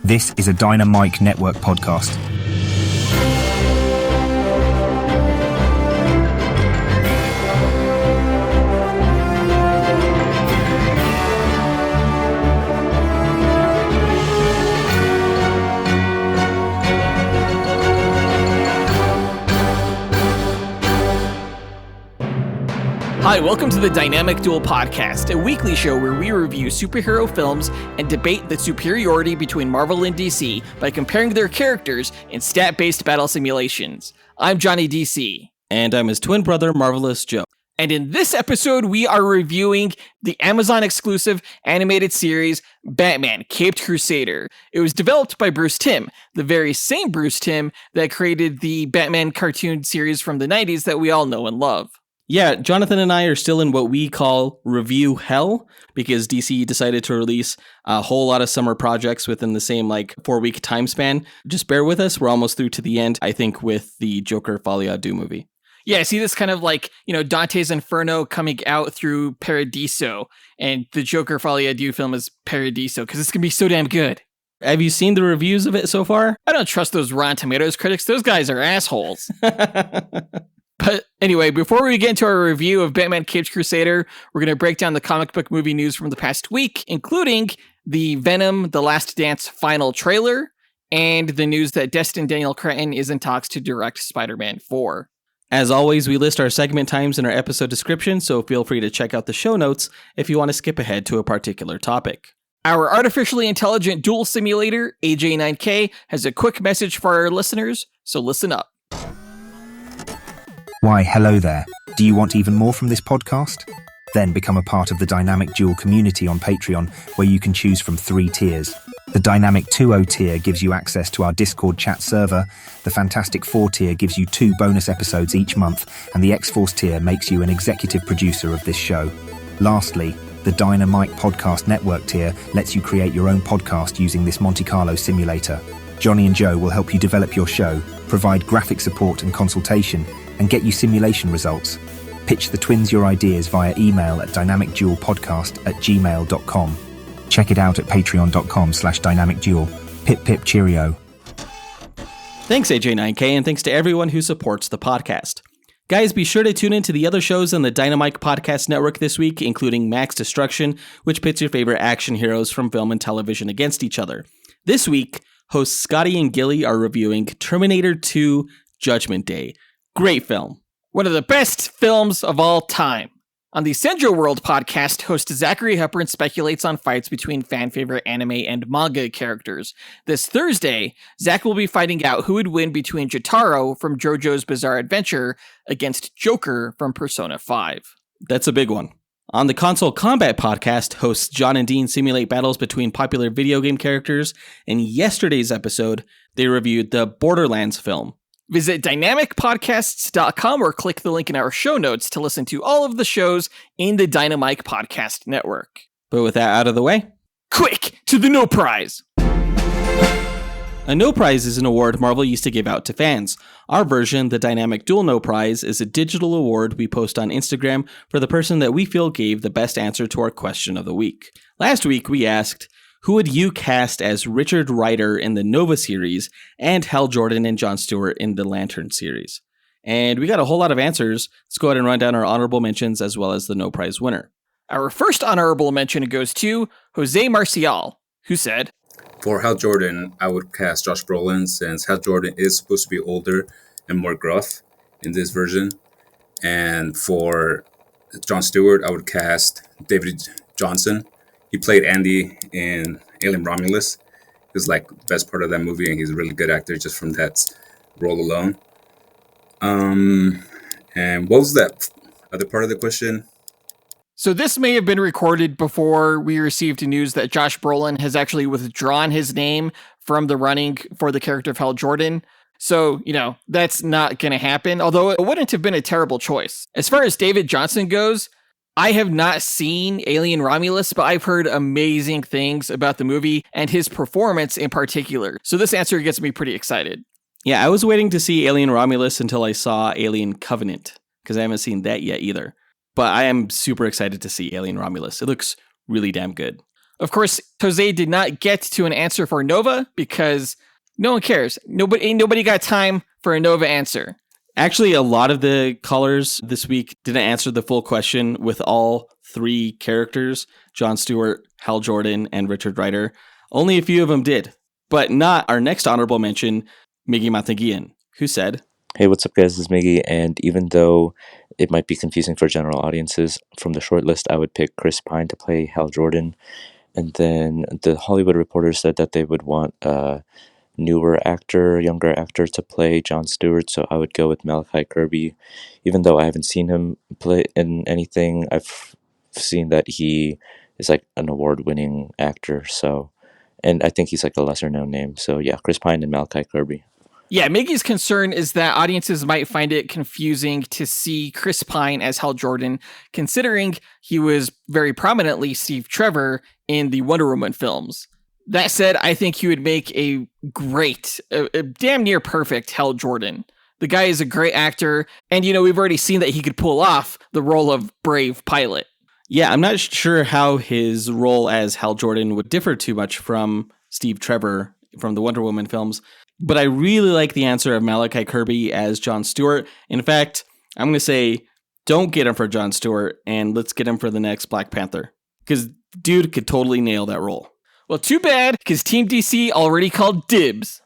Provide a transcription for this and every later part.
This is a Dynamite Network podcast. Hi, welcome to the Dynamic Duel Podcast, a weekly show where we review superhero films and debate the superiority between Marvel and DC by comparing their characters in stat-based battle simulations. I'm Johnny DC. And I'm his twin brother, Marvelous Joe. And in this episode, we are reviewing the Amazon-exclusive animated series Batman Caped Crusader. It was developed by Bruce Timm, the very same Bruce Timm that created the Batman cartoon series from the 90s that we all know and love. Yeah, Jonathan and I are still in what we call review hell because DC decided to release a whole lot of summer projects within the same 4-week time span. Just bear with us. We're almost through to the end, I think, with the Joker Folie à Deux movie. Yeah, I see this kind of Dante's Inferno coming out through Paradiso, and the Joker Folie à Deux film is Paradiso because it's going to be so damn good. Have you seen the reviews of it so far? I don't trust those Rotten Tomatoes critics. Those guys are assholes. But anyway, before we get into our review of Batman Caped Crusader, we're going to break down the comic book movie news from the past week, including the Venom The Last Dance final trailer, and the news that Destin Daniel Cretton is in talks to direct Spider-Man 4. As always, we list our segment times in our episode description, so feel free to check out the show notes if you want to skip ahead to a particular topic. Our artificially intelligent duel simulator, AJ9K, has a quick message for our listeners, so listen up. Why, hello there. Do you want even more from this podcast? Then become a part of the Dynamic Duel community on Patreon, where you can choose from 3 tiers. The Dynamic 2.0 tier gives you access to our Discord chat server, the Fantastic 4 tier gives you 2 bonus episodes each month, and the X-Force tier makes you an executive producer of this show. Lastly, the Dynamite Podcast Network tier lets you create your own podcast using this Monte Carlo simulator. Johnny and Joe will help you develop your show, provide graphic support and consultation, and get you simulation results. Pitch the twins your ideas via email at dynamicduelpodcast@gmail.com. Check it out at patreon.com/dynamicduel. Pip pip cheerio. Thanks, AJ9K, and thanks to everyone who supports the podcast. Guys, be sure to tune in to the other shows on the Dynamite Podcast Network this week, including Max Destruction, which pits your favorite action heroes from film and television against each other. This week, hosts Scotty and Gilly are reviewing Terminator 2 Judgment Day. Great film. One of the best films of all time. On the Central World podcast, host Zachary Hepburn speculates on fights between fan-favorite anime and manga characters. This Thursday, Zach will be finding out who would win between Jotaro from JoJo's Bizarre Adventure against Joker from Persona 5. That's a big one. On the Console Combat podcast, hosts John and Dean simulate battles between popular video game characters. In yesterday's episode, they reviewed the Borderlands film. Visit dynamicpodcasts.com or click the link in our show notes to listen to all of the shows in the Dynamite Podcast Network. But with that out of the way, quick to the No Prize! A No Prize is an award Marvel used to give out to fans. Our version, the Dynamic Duel No Prize, is a digital award we post on Instagram for the person that we feel gave the best answer to our question of the week. Last week, we asked, who would you cast as Richard Rider in the Nova series and Hal Jordan and Jon Stewart in the Lantern series? And we got a whole lot of answers. Let's go ahead and run down our honorable mentions as well as the No Prize winner. Our first honorable mention goes to Jose Marcial, who said, for Hal Jordan, I would cast Josh Brolin since Hal Jordan is supposed to be older and more gruff in this version. And for Jon Stewart, I would cast David Johnson. He played Andy in Alien Romulus. He was the best part of that movie, and he's a really good actor just from that role alone. And what was that other part of the question? So this may have been recorded before we received news that Josh Brolin has actually withdrawn his name from the running for the character of Hal Jordan. So, that's not going to happen, although it wouldn't have been a terrible choice. As far as David Johnson goes, I have not seen Alien Romulus, but I've heard amazing things about the movie and his performance in particular. So this answer gets me pretty excited. Yeah, I was waiting to see Alien Romulus until I saw Alien Covenant, because I haven't seen that yet either. But I am super excited to see Alien Romulus. It looks really damn good. Of course, Jose did not get to an answer for Nova because no one cares. Nobody got time for a Nova answer. Actually, a lot of the callers this week didn't answer the full question with all three characters, Jon Stewart, Hal Jordan, and Richard Rider. Only a few of them did, but not our next honorable mention, Miggy Matanguihan, who said, "Hey, what's up, guys? This is Miggy, and even though it might be confusing for general audiences, from the short list, I would pick Chris Pine to play Hal Jordan, and then the Hollywood Reporter said that they would want a younger actor to play Jon Stewart, so I would go with Malachi Kirby. Even though I haven't seen him play in anything, I've seen that he is like an award-winning actor, and I think he's like a lesser-known name. So yeah, Chris Pine and Malachi Kirby. Yeah, Miggy's concern is that audiences might find it confusing to see Chris Pine as Hal Jordan, considering he was very prominently Steve Trevor in the Wonder Woman films. That said, I think he would make a great, a damn near perfect Hal Jordan. The guy is a great actor, and we've already seen that he could pull off the role of brave pilot. Yeah, I'm not sure how his role as Hal Jordan would differ too much from Steve Trevor from the Wonder Woman films, but I really like the answer of Malachi Kirby as Jon Stewart. In fact, I'm going to say, don't get him for Jon Stewart, and let's get him for the next Black Panther, because dude could totally nail that role. Well, too bad, because Team DC already called dibs.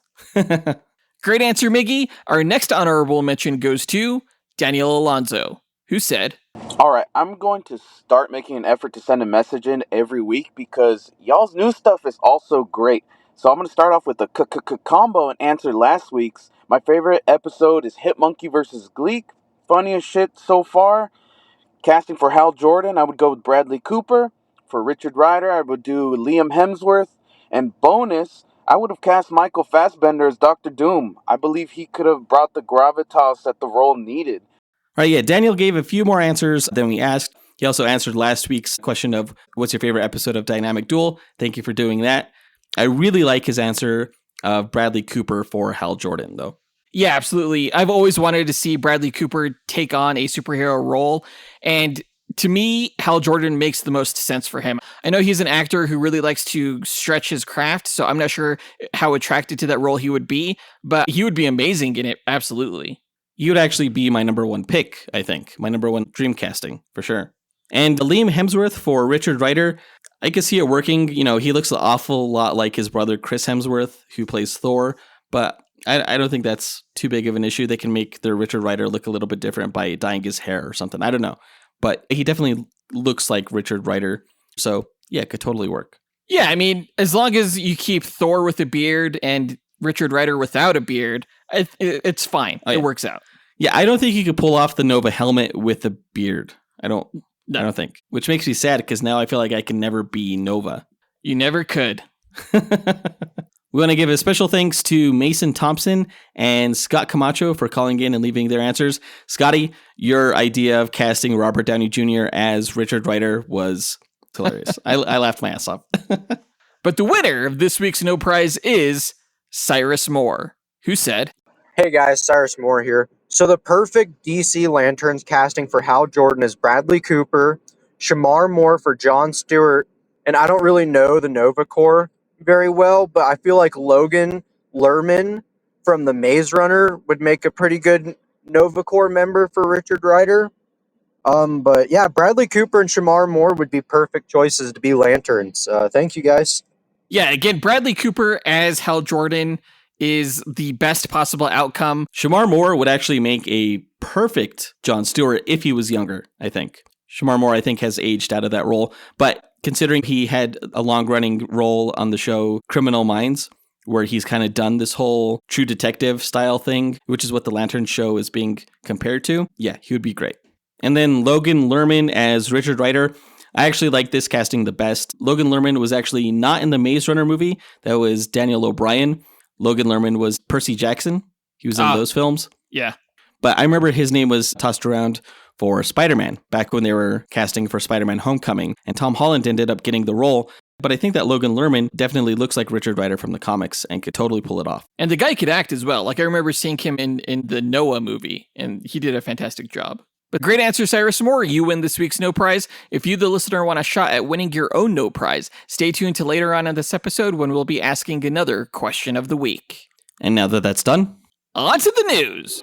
Great answer, Miggy. Our next honorable mention goes to Daniel Alonso, who said, "All right, I'm going to start making an effort to send a message in every week because y'all's new stuff is also great. So I'm going to start off with a combo and answer last week's. My favorite episode is Hit Monkey vs. Gleek. Funniest shit so far. Casting for Hal Jordan, I would go with Bradley Cooper. For Richard Rider, I would do Liam Hemsworth. And bonus, I would have cast Michael Fassbender as Dr. Doom. I believe he could have brought the gravitas that the role needed." All right, yeah, Daniel gave a few more answers than we asked. He also answered last week's question of what's your favorite episode of Dynamic Duel. Thank you for doing that. I really like his answer of Bradley Cooper for Hal Jordan, though. Yeah, absolutely. I've always wanted to see Bradley Cooper take on a superhero role, and to me, Hal Jordan makes the most sense for him. I know he's an actor who really likes to stretch his craft, so I'm not sure how attracted to that role he would be, but he would be amazing in it, absolutely. He would actually be my number one pick, I think. My number one dream casting, for sure. And Liam Hemsworth for Richard Rider, I could see it working. He looks an awful lot like his brother Chris Hemsworth, who plays Thor, but I don't think that's too big of an issue. They can make their Richard Rider look a little bit different by dyeing his hair or something. I don't know. But he definitely looks like Richard Rider. So, yeah, it could totally work. Yeah, I mean, as long as you keep Thor with a beard and Richard Rider without a beard, it's fine. Oh, yeah. It works out. Yeah, I don't think you could pull off the Nova helmet with a beard. I don't think. Which makes me sad because now I feel like I can never be Nova. You never could. We want to give a special thanks to Mason Thompson and Scott Camacho for calling in and leaving their answers. Scotty, your idea of casting Robert Downey Jr. as Richard Rider was hilarious. I laughed my ass off. But the winner of this week's No Prize is Cyrus Moore, who said, "Hey guys, Cyrus Moore here. So the perfect DC Lanterns casting for Hal Jordan is Bradley Cooper, Shamar Moore for Jon Stewart, and I don't really know the Nova Corps very well, but I feel like Logan Lerman from the Maze Runner would make a pretty good Nova Corps member for Richard Rider. But yeah, Bradley Cooper and Shamar Moore would be perfect choices to be Lanterns. Thank you guys." Yeah, again, Bradley Cooper as Hal Jordan is the best possible outcome. Shamar Moore would actually make a perfect Jon Stewart if he was younger, I think. Shamar Moore, I think, has aged out of that role, but considering he had a long-running role on the show Criminal Minds, where he's kind of done this whole True Detective style thing, which is what the Lantern show is being compared to, yeah, he would be great. And then Logan Lerman as Richard Rider. I actually like this casting the best. Logan Lerman was actually not in the Maze Runner movie. That was Daniel O'Brien. Logan Lerman was Percy Jackson. He was in those films. Yeah. But I remember his name was tossed around for Spider-Man back when they were casting for Spider-Man Homecoming. And Tom Holland ended up getting the role. But I think that Logan Lerman definitely looks like Richard Rider from the comics and could totally pull it off. And the guy could act as well. Like I remember seeing him in the Noah movie, and he did a fantastic job. But great answer, Cyrus Moore. You win this week's No Prize. If you, the listener, want a shot at winning your own No Prize, stay tuned to later on in this episode when we'll be asking another question of the week. And now that that's done, on to the news.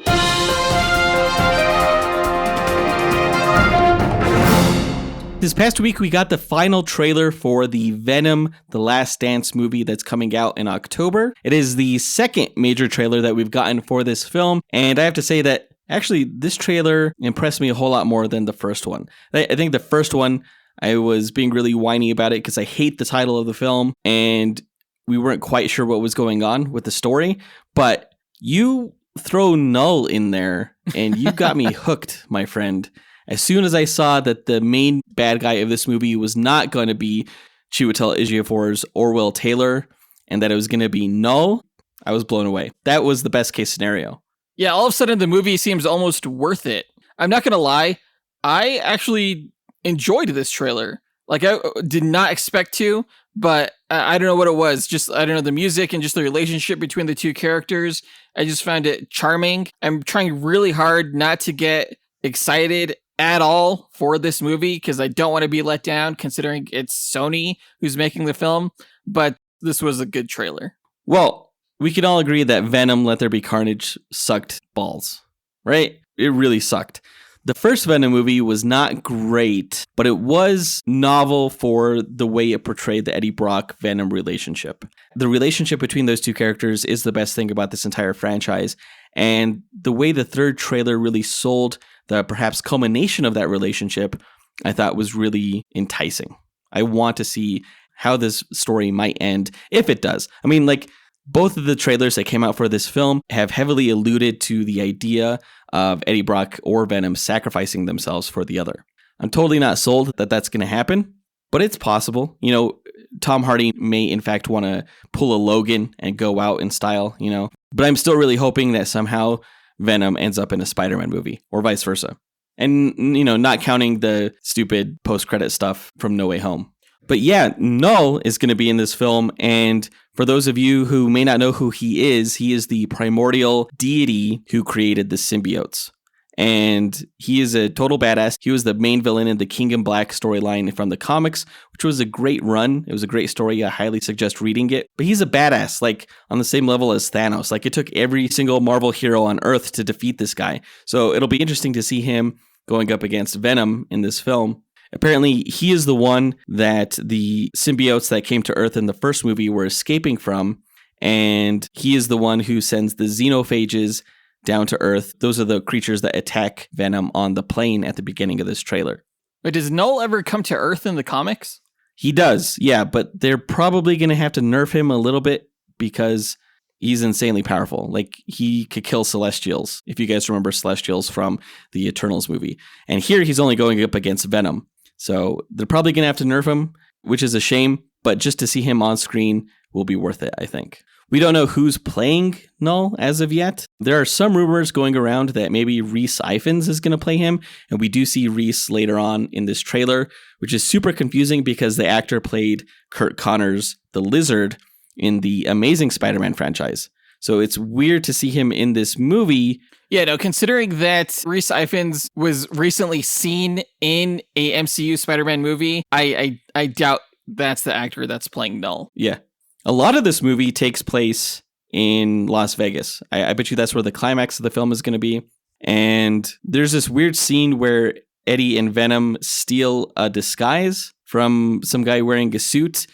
This past week, we got the final trailer for the Venom: The Last Dance movie that's coming out in October. It is the second major trailer that we've gotten for this film, and I have to say that actually this trailer impressed me a whole lot more than the first one. I think the first one, I was being really whiny about it because I hate the title of the film, and we weren't quite sure what was going on with the story, but you throw Null in there, and you got me hooked, my friend. As soon as I saw that the main bad guy of this movie was not going to be Chiwetel Ejiofor's Orwell Taylor and that it was going to be Null, I was blown away. That was the best case scenario. Yeah, all of a sudden the movie seems almost worth it. I'm not going to lie, I actually enjoyed this trailer. Like, I did not expect to, but I don't know what it was. Just, I don't know, the music and just the relationship between the two characters. I just found it charming. I'm trying really hard not to get excited at all for this movie because I don't want to be let down considering it's Sony who's making the film, but this was a good trailer. Well, we can all agree that Venom: Let There Be Carnage sucked balls, right? It really sucked. The first Venom movie was not great, but it was novel for the way it portrayed the Eddie Brock-Venom relationship. The relationship between those two characters is the best thing about this entire franchise, and the way the third trailer really sold the perhaps culmination of that relationship, I thought was really enticing. I want to see how this story might end, if it does. I mean, like, both of the trailers that came out for this film have heavily alluded to the idea of Eddie Brock or Venom sacrificing themselves for the other. I'm totally not sold that that's going to happen, but it's possible. You know, Tom Hardy may in fact want to pull a Logan and go out in style, you know, but I'm still really hoping that somehow Venom ends up in a Spider-Man movie or vice versa. And, you know, not counting the stupid post-credit stuff from No Way Home. But yeah, Null is going to be in this film, and for those of you who may not know who he is the primordial deity who created the symbiotes. And he is a total badass. He was the main villain in the King in Black storyline from the comics, which was a great run. It was a great story. I highly suggest reading it. But he's a badass, like on the same level as Thanos. Like, it took every single Marvel hero on Earth to defeat this guy. So it'll be interesting to see him going up against Venom in this film. Apparently, he is the one that the symbiotes that came to Earth in the first movie were escaping from, and he is the one who sends the xenophages down to Earth. Those are the creatures that attack Venom on the plane at the beginning of this trailer. But does Null ever come to Earth in the comics? He does, yeah, but they're probably going to have to nerf him a little bit because he's insanely powerful. Like, he could kill Celestials, if you guys remember Celestials from the Eternals movie. And here he's only going up against Venom. So they're probably going to have to nerf him, which is a shame, but just to see him on screen will be worth it, I think. We don't know who's playing Null as of yet. There are some rumors going around that maybe Rhys Ifans is going to play him, and we do see Rhys later on in this trailer, which is super confusing because the actor played Kurt Connors, the Lizard, in the Amazing Spider-Man franchise. So it's weird to see him in this movie. Yeah, no, considering that Rhys Ifans was recently seen in a MCU Spider-Man movie, I doubt that's the actor that's playing Null. Yeah. A lot of this movie takes place in Las Vegas. I bet you that's where the climax of the film is going to be. And there's this weird scene where Eddie and Venom steal a disguise from some guy wearing a suit.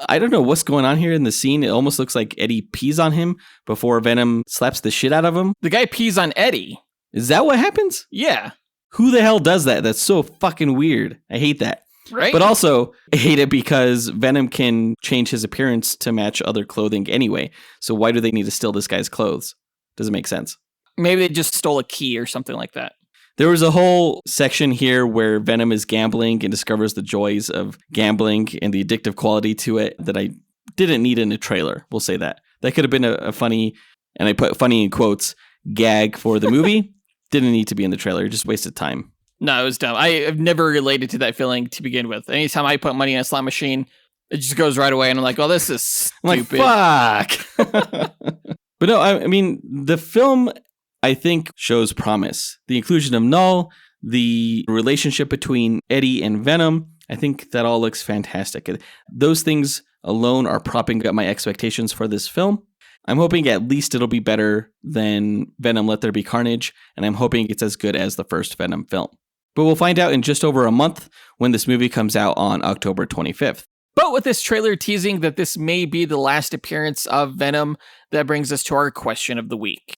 I don't know what's going on here in the scene. It almost looks like Eddie pees on him before Venom slaps the shit out of him. The guy pees on Eddie. Is that what happens? Yeah. Who the hell does that? That's so fucking weird. I hate that. Right? But also, I hate it because Venom can change his appearance to match other clothing anyway. So why do they need to steal this guy's clothes? Doesn't make sense. Maybe they just stole a key or something like that. There was a whole section here where Venom is gambling and discovers the joys of gambling and the addictive quality to it that I didn't need in a trailer. We'll say that. That could have been a funny, and I put funny in quotes, gag for the movie. Didn't need to be in the trailer. Just wasted time. No, it was dumb. I have never related to that feeling to begin with. Anytime I put money in a slot machine, it just goes right away, and I'm like, oh, this is stupid. I'm like, fuck. But no, I mean, the film, I think, shows promise. The inclusion of Null, the relationship between Eddie and Venom, I think that all looks fantastic. Those things alone are propping up my expectations for this film. I'm hoping at least it'll be better than Venom Let There Be Carnage, and I'm hoping it's as good as the first Venom film. But we'll find out in just over a month when this movie comes out on October 25th. But with this trailer teasing that this may be the last appearance of Venom, that brings us to our question of the week.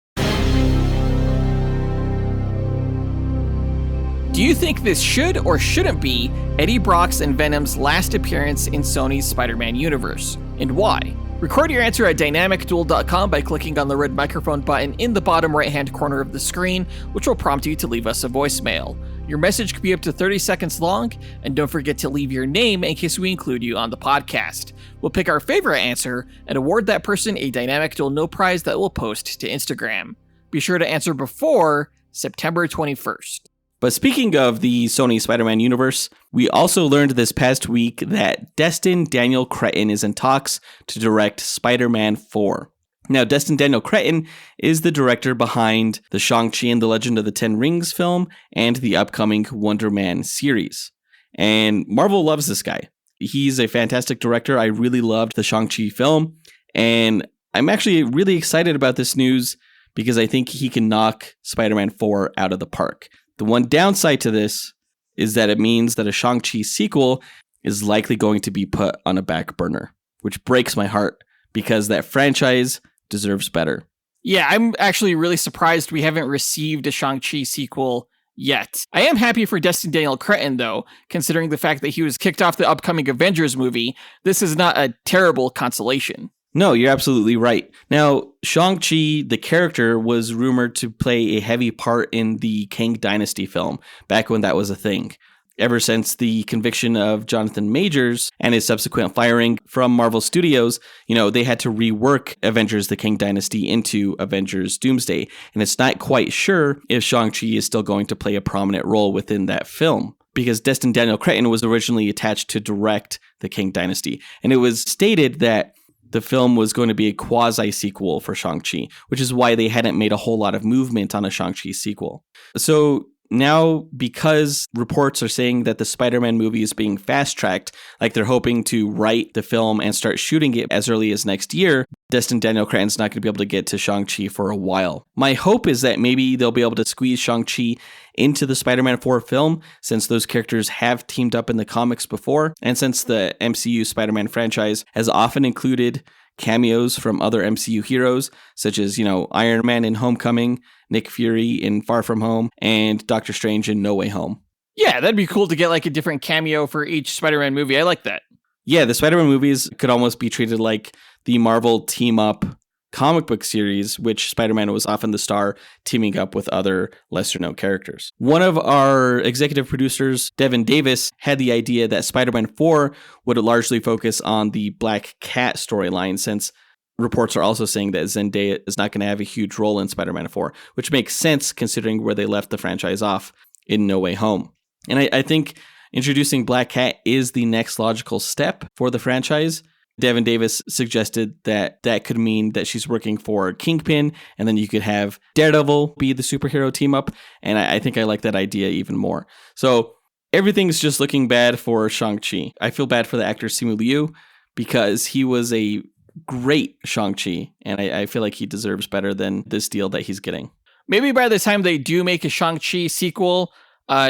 Do you think this should or shouldn't be Eddie Brock's and Venom's last appearance in Sony's Spider-Man universe? And why? Record your answer at dynamicduel.com by clicking on the red microphone button in the bottom right-hand corner of the screen, which will prompt you to leave us a voicemail. Your message could be up to 30 seconds long, and don't forget to leave your name in case we include you on the podcast. We'll pick our favorite answer and award that person a Dynamic Duel No Prize that we'll post to Instagram. Be sure to answer before September 21st. But speaking of the Sony Spider-Man universe, we also learned this past week that Destin Daniel Cretton is in talks to direct Spider-Man 4. Now, Destin Daniel Cretton is the director behind the Shang-Chi and the Legend of the Ten Rings film and the upcoming Wonder Man series. And Marvel loves this guy. He's a fantastic director. I really loved the Shang-Chi film, and I'm actually really excited about this news because I think he can knock Spider-Man 4 out of the park. The one downside to this is that it means that a Shang-Chi sequel is likely going to be put on a back burner, which breaks my heart because that franchise deserves better. Yeah, I'm actually really surprised we haven't received a Shang-Chi sequel yet. I am happy for Destin Daniel Cretton, though, considering the fact that he was kicked off the upcoming Avengers movie. This is not a terrible consolation. No, you're absolutely right. Now, Shang-Chi, the character, was rumored to play a heavy part in the Kang Dynasty film, back when that was a thing. Ever since the conviction of Jonathan Majors and his subsequent firing from Marvel Studios, they had to rework Avengers The Kang Dynasty into Avengers Doomsday, and it's not quite sure if Shang-Chi is still going to play a prominent role within that film, because Destin Daniel Cretton was originally attached to direct The Kang Dynasty, and it was stated that the film was going to be a quasi-sequel for Shang-Chi, which is why they hadn't made a whole lot of movement on a Shang-Chi sequel. So now, because reports are saying that the Spider-Man movie is being fast-tracked, like they're hoping to write the film and start shooting it as early as next year, Destin Daniel Cretton's not going to be able to get to Shang-Chi for a while. My hope is that maybe they'll be able to squeeze Shang-Chi into the Spider-Man 4 film, since those characters have teamed up in the comics before, and since the MCU Spider-Man franchise has often included cameos from other MCU heroes, such as, Iron Man in Homecoming, Nick Fury in Far From Home, and Doctor Strange in No Way Home. Yeah, that'd be cool to get like a different cameo for each Spider-Man movie. I like that. Yeah, the Spider-Man movies could almost be treated like the Marvel team-up comic book series, which Spider-Man was often the star, teaming up with other lesser-known characters. One of our executive producers, Devin Davis, had the idea that Spider-Man 4 would largely focus on the Black Cat storyline, since reports are also saying that Zendaya is not going to have a huge role in Spider-Man 4, which makes sense considering where they left the franchise off in No Way Home. And I think introducing Black Cat is the next logical step for the franchise. Devin Davis suggested that could mean that she's working for Kingpin, and then you could have Daredevil be the superhero team up, and I think I like that idea even more. So everything's just looking bad for Shang-Chi. I feel bad for the actor Simu Liu, because he was a great Shang-Chi, and I feel like he deserves better than this deal that he's getting. Maybe by the time they do make a Shang-Chi sequel,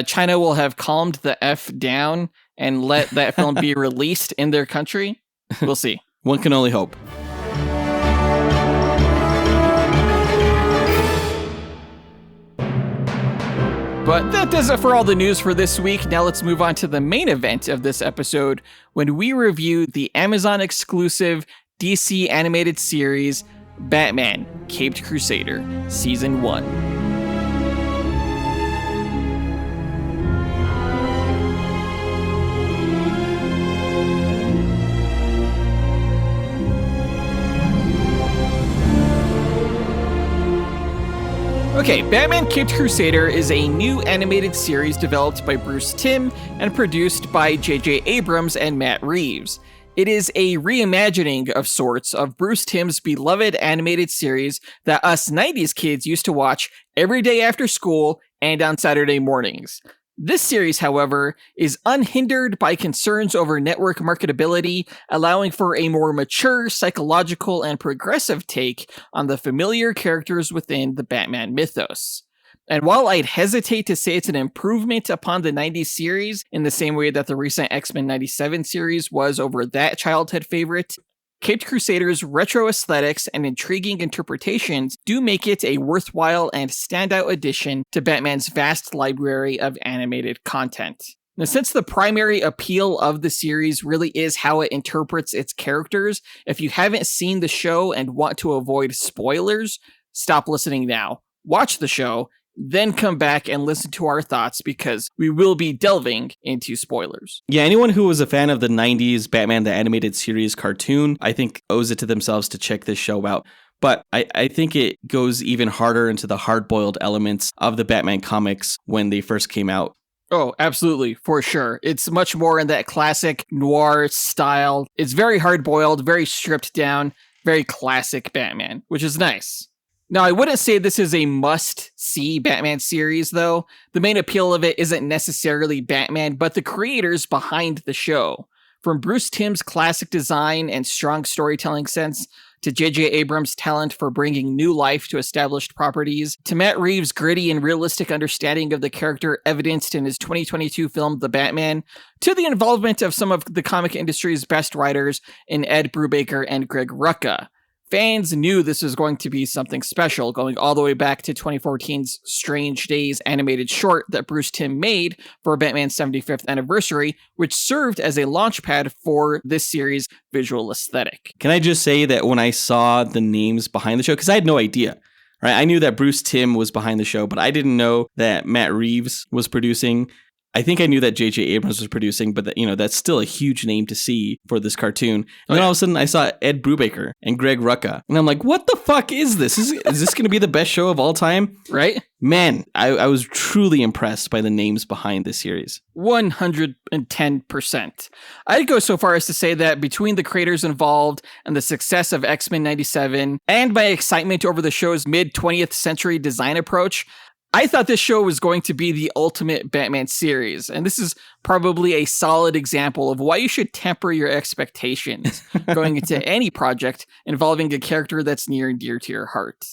China will have calmed the F down and let that film be released in their country. We'll see. One can only hope. But that does it for all the news for this week. Now let's move on to the main event of this episode, when we review the Amazon exclusive DC animated series Batman Caped Crusader Season 1. Okay, Batman Caped Crusader is a new animated series developed by Bruce Timm and produced by J.J. Abrams and Matt Reeves. It is a reimagining of sorts of Bruce Timm's beloved animated series that us 90s kids used to watch every day after school, and on Saturday mornings. This series, however, is unhindered by concerns over network marketability, allowing for a more mature, psychological, and progressive take on the familiar characters within the Batman mythos. And while I'd hesitate to say it's an improvement upon the 90s series in the same way that the recent X-Men 97 series was over that childhood favorite, Caped Crusader's retro aesthetics and intriguing interpretations do make it a worthwhile and standout addition to Batman's vast library of animated content. Now, since the primary appeal of the series really is how it interprets its characters, if you haven't seen the show and want to avoid spoilers, stop listening now. Watch the show, then come back and listen to our thoughts because we will be delving into spoilers. Yeah, anyone who was a fan of the 90s Batman the Animated Series cartoon, I think owes it to themselves to check this show out. But I think it goes even harder into the hard-boiled elements of the Batman comics when they first came out. Oh, absolutely, for sure. It's much more in that classic noir style. It's very hard-boiled, very stripped down, very classic Batman, which is nice. Now, I wouldn't say this is a must-see Batman series, though. The main appeal of it isn't necessarily Batman, but the creators behind the show. From Bruce Timm's classic design and strong storytelling sense, to J.J. Abrams' talent for bringing new life to established properties, to Matt Reeves' gritty and realistic understanding of the character evidenced in his 2022 film The Batman, to the involvement of some of the comic industry's best writers in Ed Brubaker and Greg Rucka. Fans knew this was going to be something special, going all the way back to 2014's Strange Days animated short that Bruce Timm made for Batman's 75th anniversary, which served as a launchpad for this series' visual aesthetic. Can I just say that when I saw the names behind the show, because I had no idea, right? I knew that Bruce Timm was behind the show, but I didn't know that Matt Reeves was producing. I think I knew that J.J. Abrams was producing, but that's still a huge name to see for this cartoon. And then all of a sudden I saw Ed Brubaker and Greg Rucka. And I'm like, what the fuck is this? Is this going to be the best show of all time? Right? Man, I was truly impressed by the names behind this series. 110%. I'd go so far as to say that between the creators involved and the success of X-Men 97 and my excitement over the show's mid-20th century design approach, I thought this show was going to be the ultimate Batman series, and this is probably a solid example of why you should temper your expectations going into any project involving a character that's near and dear to your heart.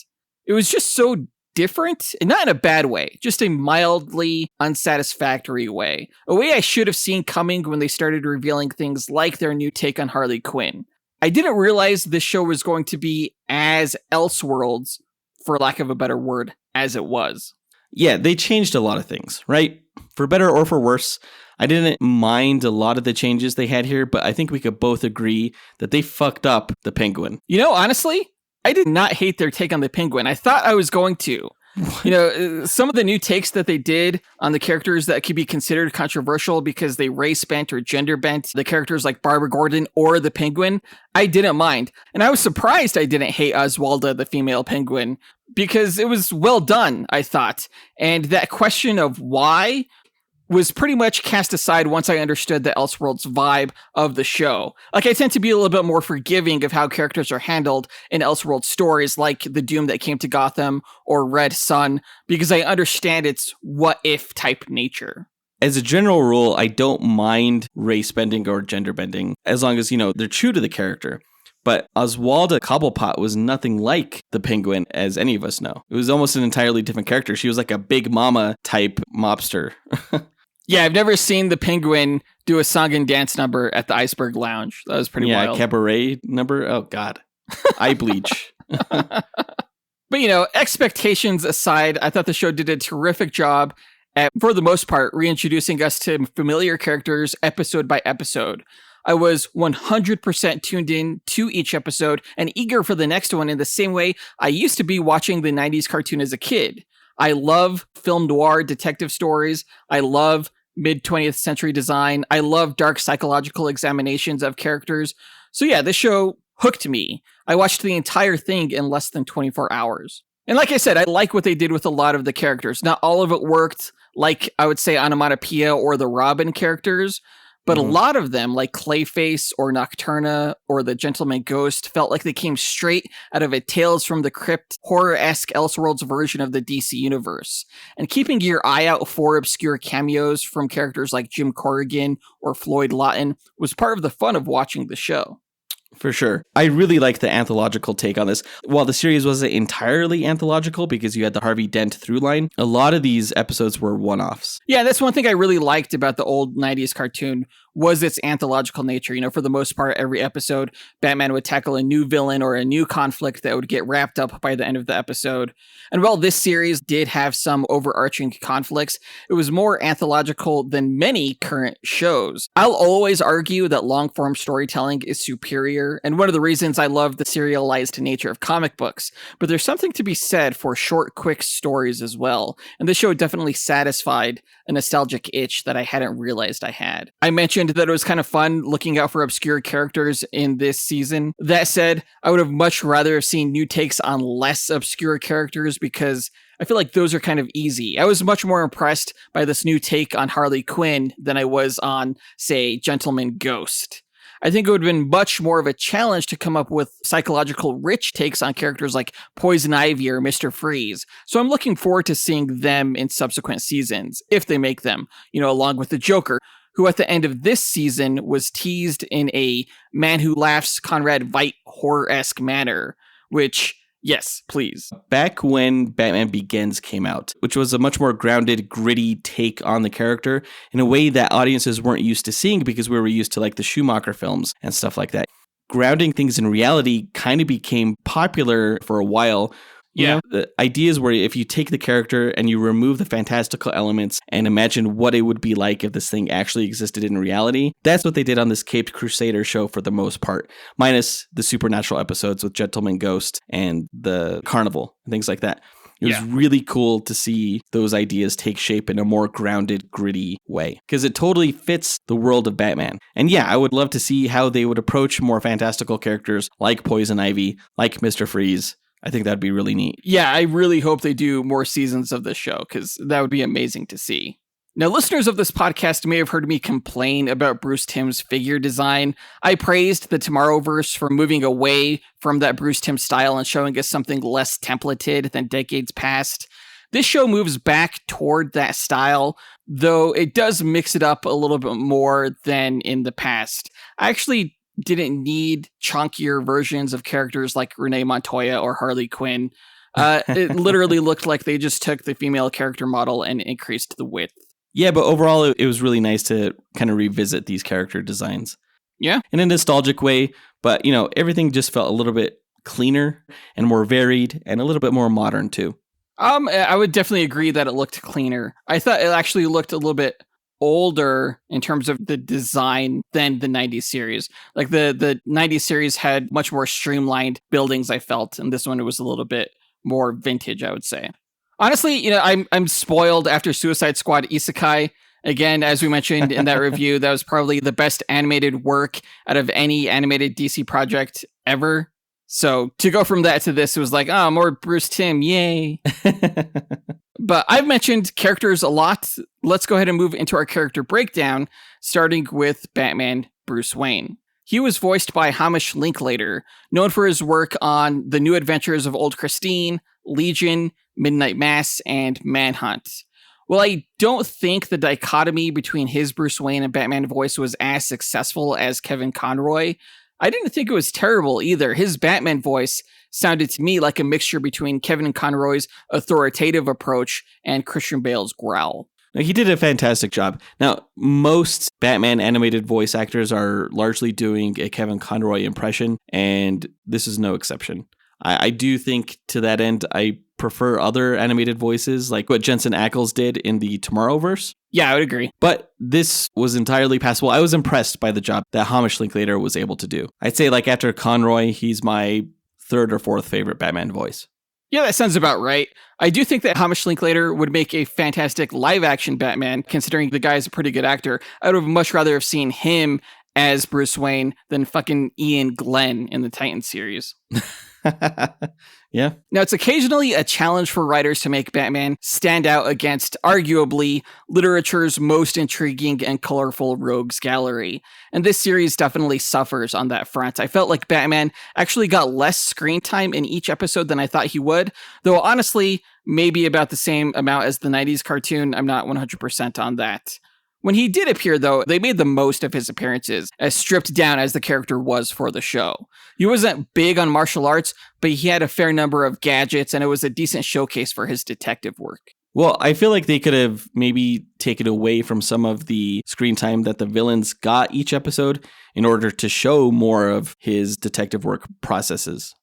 It was just so different, and not in a bad way, just a mildly unsatisfactory way. A way I should have seen coming when they started revealing things like their new take on Harley Quinn. I didn't realize this show was going to be as Elseworlds, for lack of a better word, as it was. Yeah, they changed a lot of things, right? For better or for worse. I didn't mind a lot of the changes they had here, but I think we could both agree that they fucked up the Penguin. Honestly, I did not hate their take on the Penguin. I thought I was going to. Some of the new takes that they did on the characters that could be considered controversial because they race bent or gender bent the characters like Barbara Gordon or the Penguin, I didn't mind. And I was surprised I didn't hate Oswalda, the female Penguin, because it was well done, I thought. And that question of why was pretty much cast aside once I understood the Elseworlds vibe of the show. Like, I tend to be a little bit more forgiving of how characters are handled in Elseworlds stories like The Doom That Came to Gotham or Red Sun, because I understand its what-if type nature. As a general rule, I don't mind race bending or gender bending, as long as, they're true to the character. But Oswalda Cobblepot was nothing like the Penguin, as any of us know. It was almost an entirely different character. She was like a big mama type mobster. Yeah, I've never seen the Penguin do a song and dance number at the Iceberg Lounge. That was pretty wild. Yeah, cabaret number? Oh, God. Eye bleach. But, expectations aside, I thought the show did a terrific job at, for the most part, reintroducing us to familiar characters episode by episode. I was 100% tuned in to each episode and eager for the next one in the same way I used to be watching the 90s cartoon as a kid. I love film noir detective stories. I love mid-20th century design. I love dark psychological examinations of characters. So yeah, this show hooked me. I watched the entire thing in less than 24 hours. And like I said, I like what they did with a lot of the characters. Not all of it worked like I would say Onomatopoeia or the Robin characters, But a lot of them, like Clayface or Nocturna or the Gentleman Ghost, felt like they came straight out of a Tales from the Crypt horror-esque Elseworlds version of the DC universe. And keeping your eye out for obscure cameos from characters like Jim Corrigan or Floyd Lawton was part of the fun of watching the show. For sure. I really like the anthological take on this. While the series wasn't entirely anthological because you had the Harvey Dent through line, a lot of these episodes were one-offs. Yeah, that's one thing I really liked about the old 90s cartoon was its anthological nature. You know, for the most part, every episode, Batman would tackle a new villain or a new conflict that would get wrapped up by the end of the episode. And while this series did have some overarching conflicts, it was more anthological than many current shows. I'll always argue that long-form storytelling is superior, and one of the reasons I love the serialized nature of comic books. But there's something to be said for short, quick stories as well, and this show definitely satisfied a nostalgic itch that I hadn't realized I had. I mentioned that it was kind of fun looking out for obscure characters in this season. That said, I would have much rather seen new takes on less obscure characters because I feel like those are kind of easy. I was much more impressed by this new take on Harley Quinn than I was on, say, Gentleman Ghost. I think it would have been much more of a challenge to come up with psychological rich takes on characters like Poison Ivy or Mr. Freeze. So I'm looking forward to seeing them in subsequent seasons, if they make them, you know, along with the Joker, who at the end of this season was teased in a Man Who Laughs Conrad Veidt horror-esque manner, which, yes, please. Back when Batman Begins came out, which was a much more grounded, gritty take on the character in a way that audiences weren't used to seeing because we were used to like the Schumacher films and stuff like that. Grounding things in reality kind of became popular for a while. You know, the ideas where if you take the character and you remove the fantastical elements and imagine what it would be like if this thing actually existed in reality, that's what they did on this Caped Crusader show for the most part, minus the supernatural episodes with Gentleman Ghost and the Carnival and things like that. It was really cool to see those ideas take shape in a more grounded, gritty way because it totally fits the world of Batman. And yeah, I would love to see how they would approach more fantastical characters like Poison Ivy, like Mr. Freeze. I think that'd be really neat. Yeah, I really hope they do more seasons of this show because that would be amazing to see. Now, listeners of this podcast may have heard me complain about Bruce Timm's figure design. I praised the Tomorrowverse for moving away from that Bruce Timm style and showing us something less templated than decades past. This show moves back toward that style, though it does mix it up a little bit more than in the past. I actually didn't need chunkier versions of characters like Renee Montoya or Harley Quinn. It literally looked like they just took the female character model and increased the width. Yeah, but overall, it was really nice to kind of revisit these character designs. Yeah. In a nostalgic way, but, you know, everything just felt a little bit cleaner and more varied and a little bit more modern, too. I would definitely agree that it looked cleaner. I thought it actually looked a little bit older in terms of the design than the 90s series. Like the 90s series had much more streamlined buildings, I felt, and this one it was a little bit more vintage, I would say. Honestly, you know, I'm spoiled after Suicide Squad Isekai. Again, as we mentioned in that review, that was probably the best animated work out of any animated DC project ever. So to go from that to this, it was like, oh, more Bruce Timm, yay. But I've mentioned characters a lot. Let's go ahead and move into our character breakdown, starting with Batman Bruce Wayne. He was voiced by Hamish Linklater, known for his work on The New Adventures of Old Christine, Legion, Midnight Mass, and Manhunt. Well, I don't think the dichotomy between his Bruce Wayne and Batman voice was as successful as Kevin Conroy. I didn't think it was terrible either. His Batman voice sounded to me like a mixture between Kevin Conroy's authoritative approach and Christian Bale's growl. Now, he did a fantastic job. Now, most Batman animated voice actors are largely doing a Kevin Conroy impression, and this is no exception. I do think to that end, I prefer other animated voices like what Jensen Ackles did in the Tomorrowverse. Yeah, I would agree. But this was entirely passable. I was impressed by the job that Hamish Linklater was able to do. I'd say like after Conroy, he's my third or fourth favorite Batman voice. Yeah, that sounds about right. I do think that Hamish Linklater would make a fantastic live-action Batman, considering the guy's a pretty good actor. I would have much rather have seen him as Bruce Wayne than fucking Ian Glenn in the Titans series. Yeah. Now, it's occasionally a challenge for writers to make Batman stand out against, arguably, literature's most intriguing and colorful rogues gallery. And this series definitely suffers on that front. I felt like Batman actually got less screen time in each episode than I thought he would, though honestly, maybe about the same amount as the 90s cartoon. I'm not 100% on that. When he did appear, though, they made the most of his appearances, as stripped down as the character was for the show. He wasn't big on martial arts, but he had a fair number of gadgets, and it was a decent showcase for his detective work. Well, I feel like they could have maybe taken away from some of the screen time that the villains got each episode in order to show more of his detective work processes.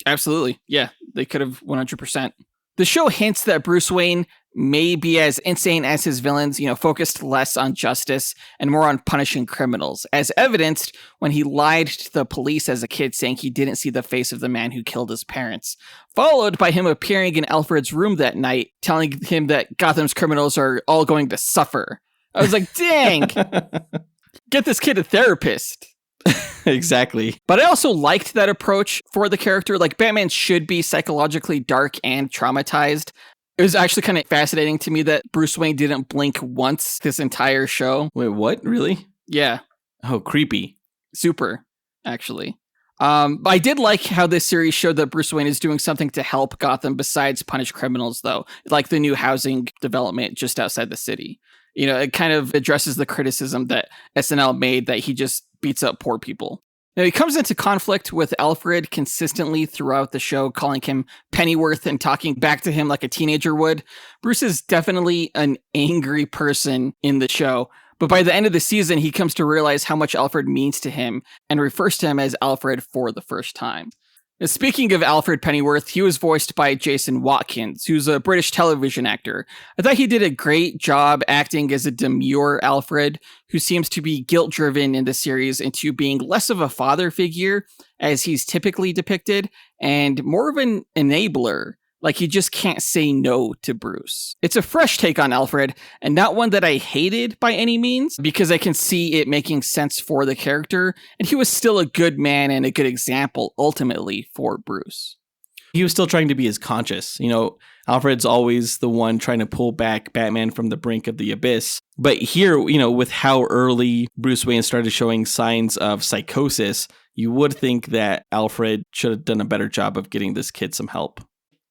Absolutely. Yeah, they could have 100%. The show hints that Bruce Wayne may be as insane as his villains, focused less on justice and more on punishing criminals, as evidenced when he lied to the police as a kid saying he didn't see the face of the man who killed his parents, followed by him appearing in Alfred's room that night, telling him that Gotham's criminals are all going to suffer. I was like, dang, get this kid a therapist. Exactly. But I also liked that approach for the character. Like, Batman should be psychologically dark and traumatized. It was actually kind of fascinating to me that Bruce Wayne didn't blink once this entire show. Wait, what? Really? Yeah. Oh, creepy. Super, actually. But I did like how this series showed that Bruce Wayne is doing something to help Gotham besides punish criminals, though, like the new housing development just outside the city. It kind of addresses the criticism that SNL made that he just beats up poor people. Now, he comes into conflict with Alfred consistently throughout the show, calling him Pennyworth and talking back to him like a teenager would. Bruce is definitely an angry person in the show, but by the end of the season, he comes to realize how much Alfred means to him and refers to him as Alfred for the first time. Now, speaking of Alfred Pennyworth, he was voiced by Jason Watkins, who's a British television actor. I thought he did a great job acting as a demure Alfred, who seems to be guilt-driven in the series into being less of a father figure, as he's typically depicted, and more of an enabler. Like, he just can't say no to Bruce. It's a fresh take on Alfred, and not one that I hated by any means, because I can see it making sense for the character, and he was still a good man and a good example, ultimately, for Bruce. He was still trying to be his conscious. Alfred's always the one trying to pull back Batman from the brink of the abyss. But here, with how early Bruce Wayne started showing signs of psychosis, you would think that Alfred should have done a better job of getting this kid some help.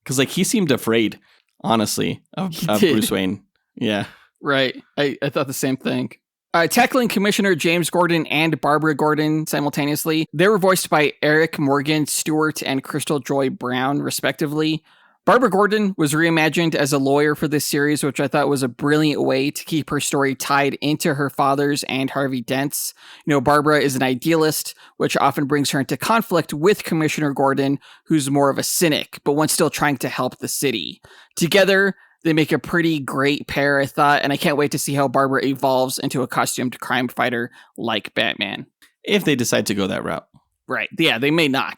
Because, he seemed afraid, honestly, of Bruce Wayne. Yeah. Right. I thought the same thing. Tackling Commissioner James Gordon and Barbara Gordon simultaneously, they were voiced by Eric Morgan Stewart and Crystal Joy Brown, respectively. Barbara Gordon was reimagined as a lawyer for this series, which I thought was a brilliant way to keep her story tied into her father's and Harvey Dent's. Barbara is an idealist, which often brings her into conflict with Commissioner Gordon, who's more of a cynic, but one still trying to help the city. Together, they make a pretty great pair, I thought, and I can't wait to see how Barbara evolves into a costumed crime fighter like Batman. If they decide to go that route. Right. Yeah, they may not.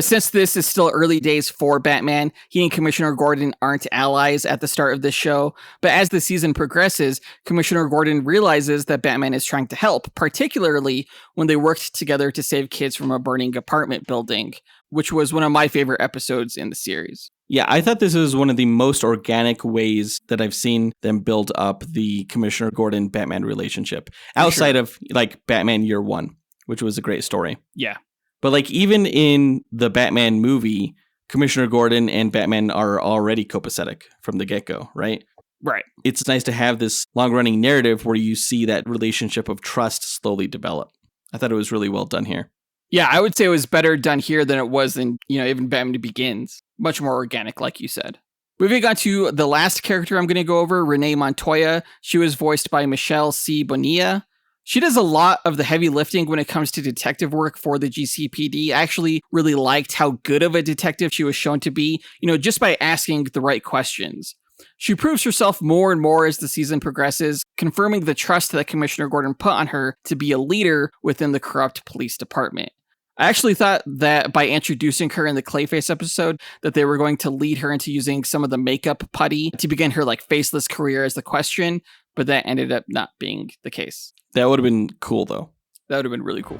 Since this is still early days for Batman, he and Commissioner Gordon aren't allies at the start of this show, but as the season progresses, Commissioner Gordon realizes that Batman is trying to help, particularly when they worked together to save kids from a burning apartment building, which was one of my favorite episodes in the series. Yeah, I thought this was one of the most organic ways that I've seen them build up the Commissioner Gordon-Batman relationship, outside of, Batman Year One, which was a great story. Yeah. But even in the Batman movie, Commissioner Gordon and Batman are already copacetic from the get-go, right? Right. It's nice to have this long-running narrative where you see that relationship of trust slowly develop. I thought it was really well done here. Yeah, I would say it was better done here than it was in, even Batman Begins. Much more organic, like you said. Moving on to the last character I'm going to go over, Renee Montoya. She was voiced by Michelle C. Bonilla. She does a lot of the heavy lifting when it comes to detective work for the GCPD. I actually really liked how good of a detective she was shown to be, just by asking the right questions. She proves herself more and more as the season progresses, confirming the trust that Commissioner Gordon put on her to be a leader within the corrupt police department. I actually thought that by introducing her in the Clayface episode, that they were going to lead her into using some of the makeup putty to begin her faceless career as the Question, but that ended up not being the case. That would have been cool, though. That would have been really cool.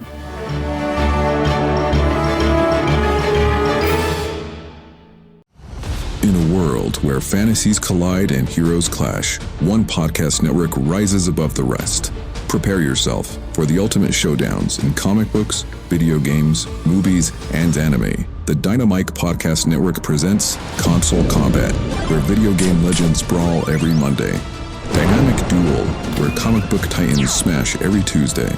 In a world where fantasies collide and heroes clash, one podcast network rises above the rest. Prepare yourself for the ultimate showdowns in comic books, video games, movies, and anime. The Dynamite Podcast Network presents Console Combat, where video game legends brawl every Monday. Dynamic Duel, where comic book titans smash every Tuesday.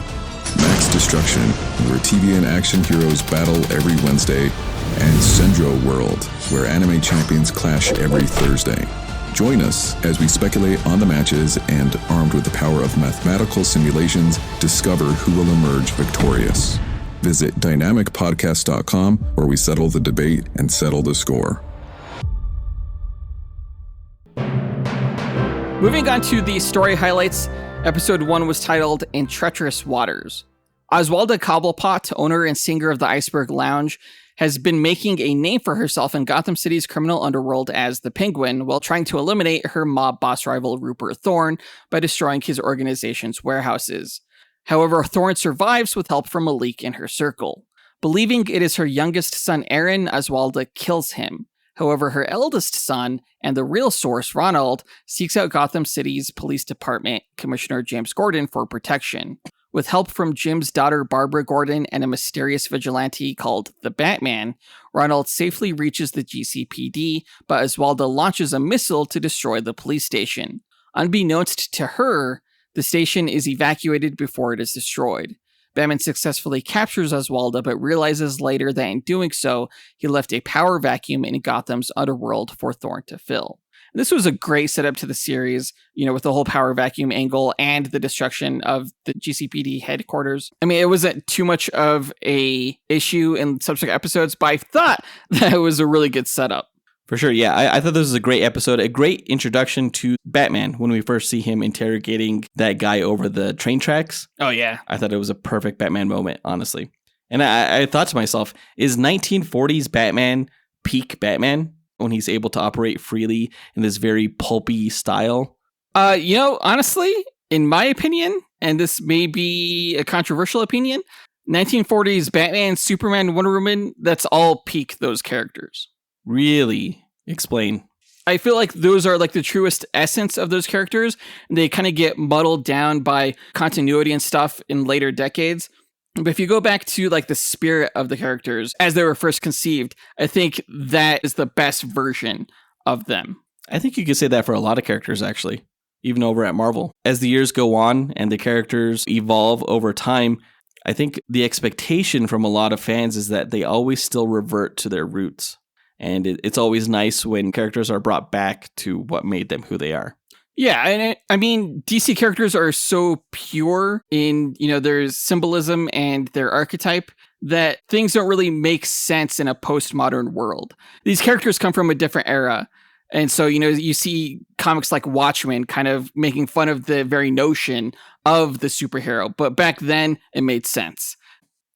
Max Destruction, where TV and action heroes battle every Wednesday. And Sendro World, where anime champions clash every Thursday. Join us as we speculate on the matches and, armed with the power of mathematical simulations, discover who will emerge victorious. Visit dynamicpodcast.com, where we settle the debate and settle the score. Moving on to the story highlights, episode 1 was titled In Treacherous Waters. Oswalda Cobblepot, owner and singer of the Iceberg Lounge, has been making a name for herself in Gotham City's criminal underworld as the Penguin, while trying to eliminate her mob boss rival Rupert Thorne by destroying his organization's warehouses. However, Thorne survives with help from a leak in her circle. Believing it is her youngest son Aaron, Oswalda kills him. However, her eldest son, and the real source, Ronald, seeks out Gotham City's police department, Commissioner James Gordon, for protection. With help from Jim's daughter Barbara Gordon and a mysterious vigilante called the Batman, Ronald safely reaches the GCPD, but Oswalda launches a missile to destroy the police station. Unbeknownst to her, the station is evacuated before it is destroyed. Batman successfully captures Oswalda, but realizes later that in doing so, he left a power vacuum in Gotham's underworld for Thorne to fill. This was a great setup to the series, with the whole power vacuum angle and the destruction of the GCPD headquarters. I mean, it wasn't too much of a issue in subsequent episodes, but I thought that it was a really good setup. For sure, yeah. I thought this was a great episode, a great introduction to Batman when we first see him interrogating that guy over the train tracks. Oh, yeah. I thought it was a perfect Batman moment, honestly. And I thought to myself, is 1940s Batman peak Batman when he's able to operate freely in this very pulpy style? Honestly, in my opinion, and this may be a controversial opinion, 1940s Batman, Superman, Wonder Woman, that's all peak those characters. Really? Explain. I feel like those are like the truest essence of those characters. And they kind of get muddled down by continuity and stuff in later decades. But if you go back to like the spirit of the characters as they were first conceived, I think that is the best version of them. I think you could say that for a lot of characters, actually, even over at Marvel. As the years go on and the characters evolve over time, I think the expectation from a lot of fans is that they always still revert to their roots. And it's always nice when characters are brought back to what made them who they are. Yeah, and I mean, DC characters are so pure in, their symbolism and their archetype that things don't really make sense in a postmodern world. These characters come from a different era. And so, you see comics like Watchmen kind of making fun of the very notion of the superhero. But back then, it made sense.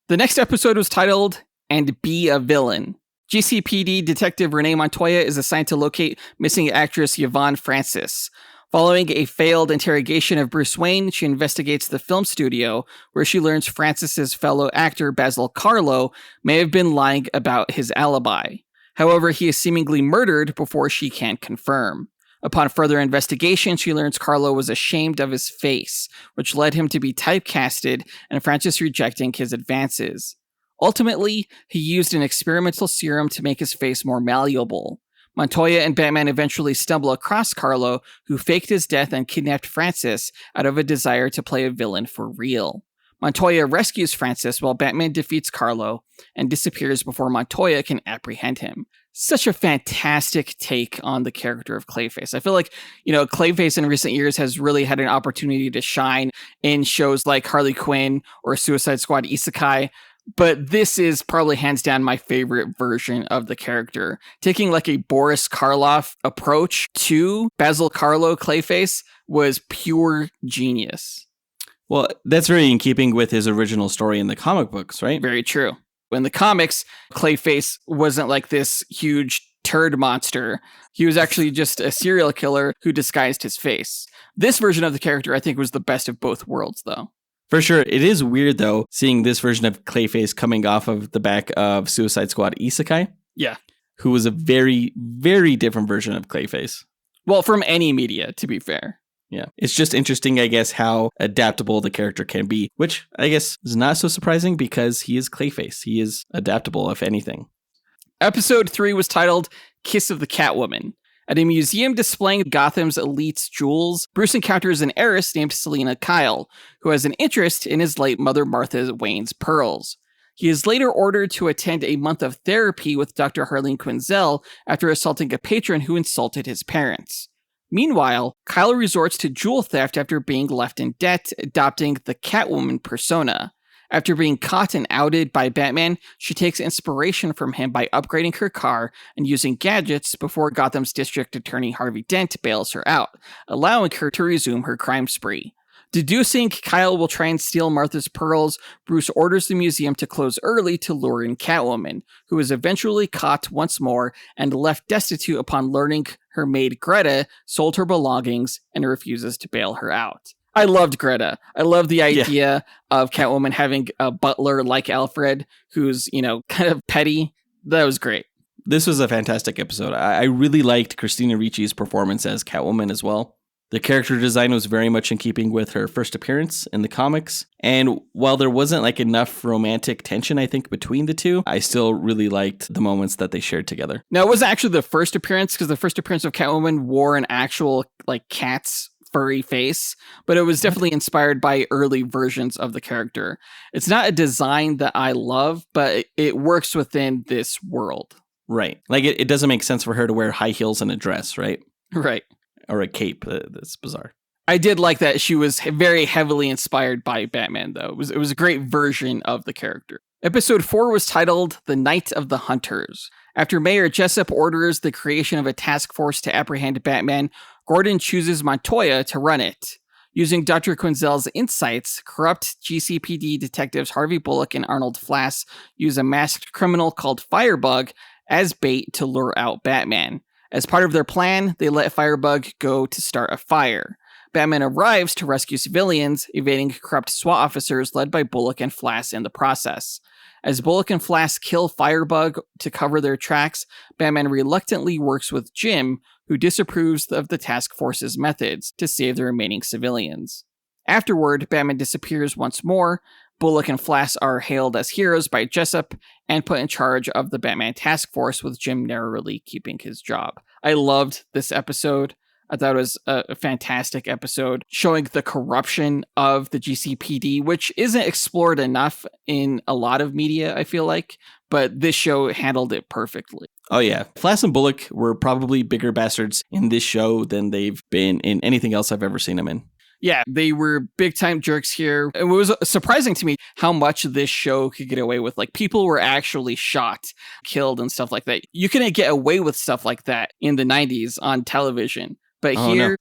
The next episode was titled, And Be a Villain. GCPD Detective Renee Montoya is assigned to locate missing actress Yvonne Francis. Following a failed interrogation of Bruce Wayne, she investigates the film studio, where she learns Francis's fellow actor Basil Carlo may have been lying about his alibi. However, he is seemingly murdered before she can confirm. Upon further investigation, she learns Carlo was ashamed of his face, which led him to be typecasted and Francis rejecting his advances. Ultimately, he used an experimental serum to make his face more malleable. Montoya and Batman eventually stumble across Carlo, who faked his death and kidnapped Francis out of a desire to play a villain for real. Montoya rescues Francis while Batman defeats Carlo and disappears before Montoya can apprehend him. Such a fantastic take on the character of Clayface. I feel like, Clayface in recent years has really had an opportunity to shine in shows like Harley Quinn or Suicide Squad Isekai. But this is probably hands down my favorite version of the character. Taking like a Boris Karloff approach to Basil Carlo Clayface was pure genius. Well, that's very in keeping with his original story in the comic books, right? Very true. In the comics, Clayface wasn't like this huge turd monster. He was actually just a serial killer who disguised his face. This version of the character, I think, was the best of both worlds, though. For sure. It is weird, though, seeing this version of Clayface coming off of the back of Suicide Squad Isekai. Yeah. who was a very, very different version of Clayface. Well, from any media, to be fair. Yeah. It's just interesting, I guess, how adaptable the character can be, which I guess is not so surprising because he is Clayface. He is adaptable, if anything. Episode 3 was titled Kiss of the Catwoman. At a museum displaying Gotham's elite jewels, Bruce encounters an heiress named Selina Kyle, who has an interest in his late mother Martha Wayne's pearls. He is later ordered to attend a month of therapy with Dr. Harleen Quinzel after assaulting a patron who insulted his parents. Meanwhile, Kyle resorts to jewel theft after being left in debt, adopting the Catwoman persona. After being caught and outed by Batman, she takes inspiration from him by upgrading her car and using gadgets before Gotham's District Attorney Harvey Dent bails her out, allowing her to resume her crime spree. Deducing Kyle will try and steal Martha's pearls, Bruce orders the museum to close early to lure in Catwoman, who is eventually caught once more and left destitute upon learning her maid Greta sold her belongings and refuses to bail her out. I loved Greta. I love the idea of Catwoman having a butler like Alfred, who's, kind of petty. That was great. This was a fantastic episode. I really liked Christina Ricci's performance as Catwoman as well. The character design was very much in keeping with her first appearance in the comics. And while there wasn't enough romantic tension, I think, between the two, I still really liked the moments that they shared together. Now, it wasn't actually the first appearance, because the first appearance of Catwoman wore an actual, cat's furry face, but it was definitely inspired by early versions of the character. It's not a design that I love, but it works within this world. Right. It doesn't make sense for her to wear high heels and a dress, right? Right. Or a cape. That's bizarre. I did like that she was very heavily inspired by Batman, though. It was a great version of the character. Episode 4 was titled The Night of the Hunters. After Mayor Jessup orders the creation of a task force to apprehend Batman, Gordon chooses Montoya to run it. Using Dr. Quinzel's insights, corrupt GCPD detectives Harvey Bullock and Arnold Flass use a masked criminal called Firebug as bait to lure out Batman. As part of their plan, they let Firebug go to start a fire. Batman arrives to rescue civilians, evading corrupt SWAT officers led by Bullock and Flass in the process. As Bullock and Flass kill Firebug to cover their tracks, Batman reluctantly works with Jim, who disapproves of the task force's methods, to save the remaining civilians. Afterward, Batman disappears once more. Bullock and Flass are hailed as heroes by Jessup and put in charge of the Batman task force, with Jim narrowly keeping his job. I loved this episode. I thought it was a fantastic episode showing the corruption of the GCPD, which isn't explored enough in a lot of media, I feel like, but this show handled it perfectly. Oh yeah. Flass and Bullock were probably bigger bastards in this show than they've been in anything else I've ever seen them in. Yeah, they were big time jerks here. It was surprising to me how much this show could get away with. People were actually shot, killed, and stuff like that. You couldn't get away with stuff like that in the 90s on television. But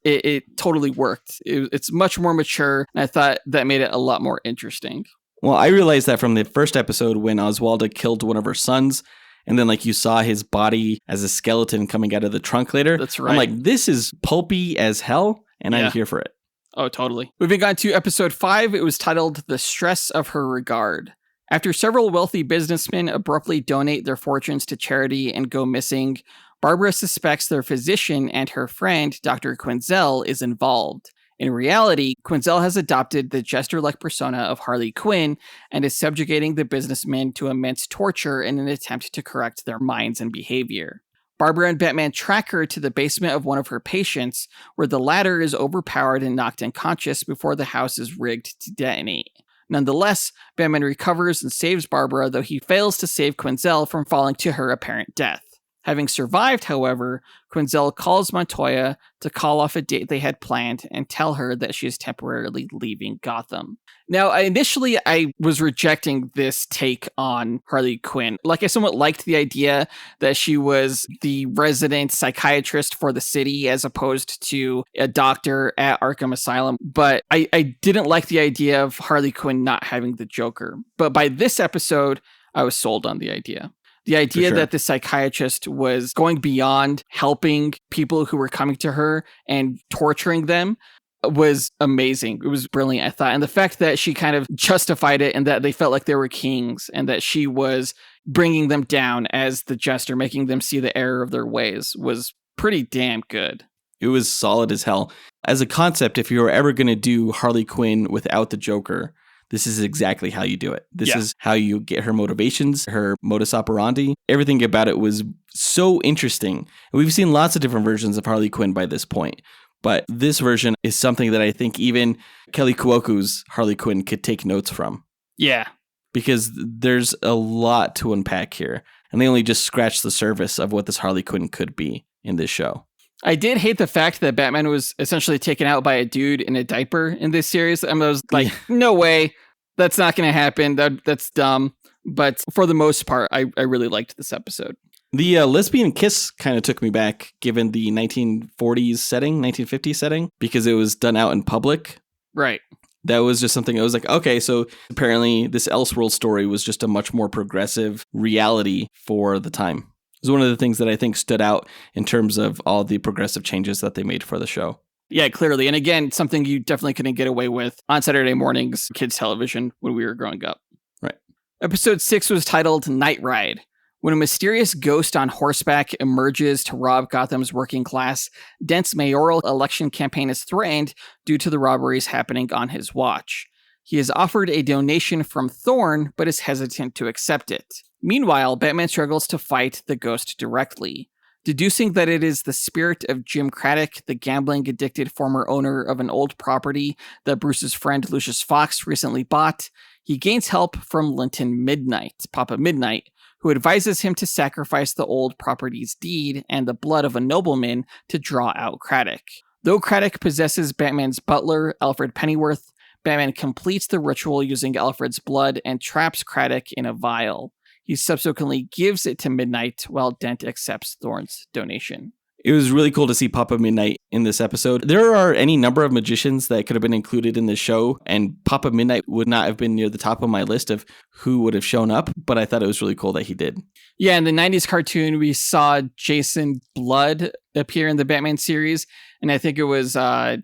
it totally worked. It's much more mature, and I thought that made it a lot more interesting. Well, I realized that from the first episode when Oswalda killed one of her sons, and then you saw his body as a skeleton coming out of the trunk later. That's right. I'm like, this is pulpy as hell, and I'm here for it. Oh, totally. Moving on to episode 5, it was titled The Stress of Her Regard. After several wealthy businessmen abruptly donate their fortunes to charity and go missing, Barbara suspects their physician and her friend, Dr. Quinzel, is involved. In reality, Quinzel has adopted the jester-like persona of Harley Quinn and is subjugating the businessmen to immense torture in an attempt to correct their minds and behavior. Barbara and Batman track her to the basement of one of her patients, where the latter is overpowered and knocked unconscious before the house is rigged to detonate. Nonetheless, Batman recovers and saves Barbara, though he fails to save Quinzel from falling to her apparent death. Having survived, however, Quinzel calls Montoya to call off a date they had planned and tell her that she is temporarily leaving Gotham. Now, initially, I was rejecting this take on Harley Quinn. I somewhat liked the idea that she was the resident psychiatrist for the city as opposed to a doctor at Arkham Asylum, but I didn't like the idea of Harley Quinn not having the Joker. But by this episode, I was sold on the idea. The idea that the psychiatrist was going beyond helping people who were coming to her and torturing them was amazing. It was brilliant, I thought. And the fact that she kind of justified it and that they felt like they were kings and that she was bringing them down as the jester, making them see the error of their ways, was pretty damn good. It was solid as hell. As a concept, if you were ever going to do Harley Quinn without the Joker, this is exactly how you do it. This is how you get her motivations, her modus operandi. Everything about it was so interesting. And we've seen lots of different versions of Harley Quinn by this point. But this version is something that I think even Kelly Kuoku's Harley Quinn could take notes from. Yeah. Because there's a lot to unpack here. And they only just scratched the surface of what this Harley Quinn could be in this show. I did hate the fact that Batman was essentially taken out by a dude in a diaper in this series. I was like, no way. That's not going to happen. That's dumb. But for the most part, I really liked this episode. The lesbian kiss kind of took me back, given the 1940s setting, 1950s setting, because it was done out in public. Right. That was just something I was like, okay, so apparently this Elseworld story was just a much more progressive reality for the time. It was one of the things that I think stood out in terms of all the progressive changes that they made for the show. Yeah, clearly. And again, something you definitely couldn't get away with on Saturday mornings, kids' television, when we were growing up. Right. Episode 6 was titled Night Ride. When a mysterious ghost on horseback emerges to rob Gotham's working class, Dent's mayoral election campaign is threatened due to the robberies happening on his watch. He is offered a donation from Thorne, but is hesitant to accept it. Meanwhile, Batman struggles to fight the ghost directly. Deducing that it is the spirit of Jim Craddock, the gambling-addicted former owner of an old property that Bruce's friend Lucius Fox recently bought, he gains help from Linton Midnight, Papa Midnight, who advises him to sacrifice the old property's deed and the blood of a nobleman to draw out Craddock. Though Craddock possesses Batman's butler, Alfred Pennyworth, Batman completes the ritual using Alfred's blood and traps Craddock in a vial. He subsequently gives it to Midnight while Dent accepts Thorne's donation. It was really cool to see Papa Midnight in this episode. There are any number of magicians that could have been included in this show, and Papa Midnight would not have been near the top of my list of who would have shown up, but I thought it was really cool that he did. Yeah, in the 90s cartoon, we saw Jason Blood appear in the Batman series, and I think it was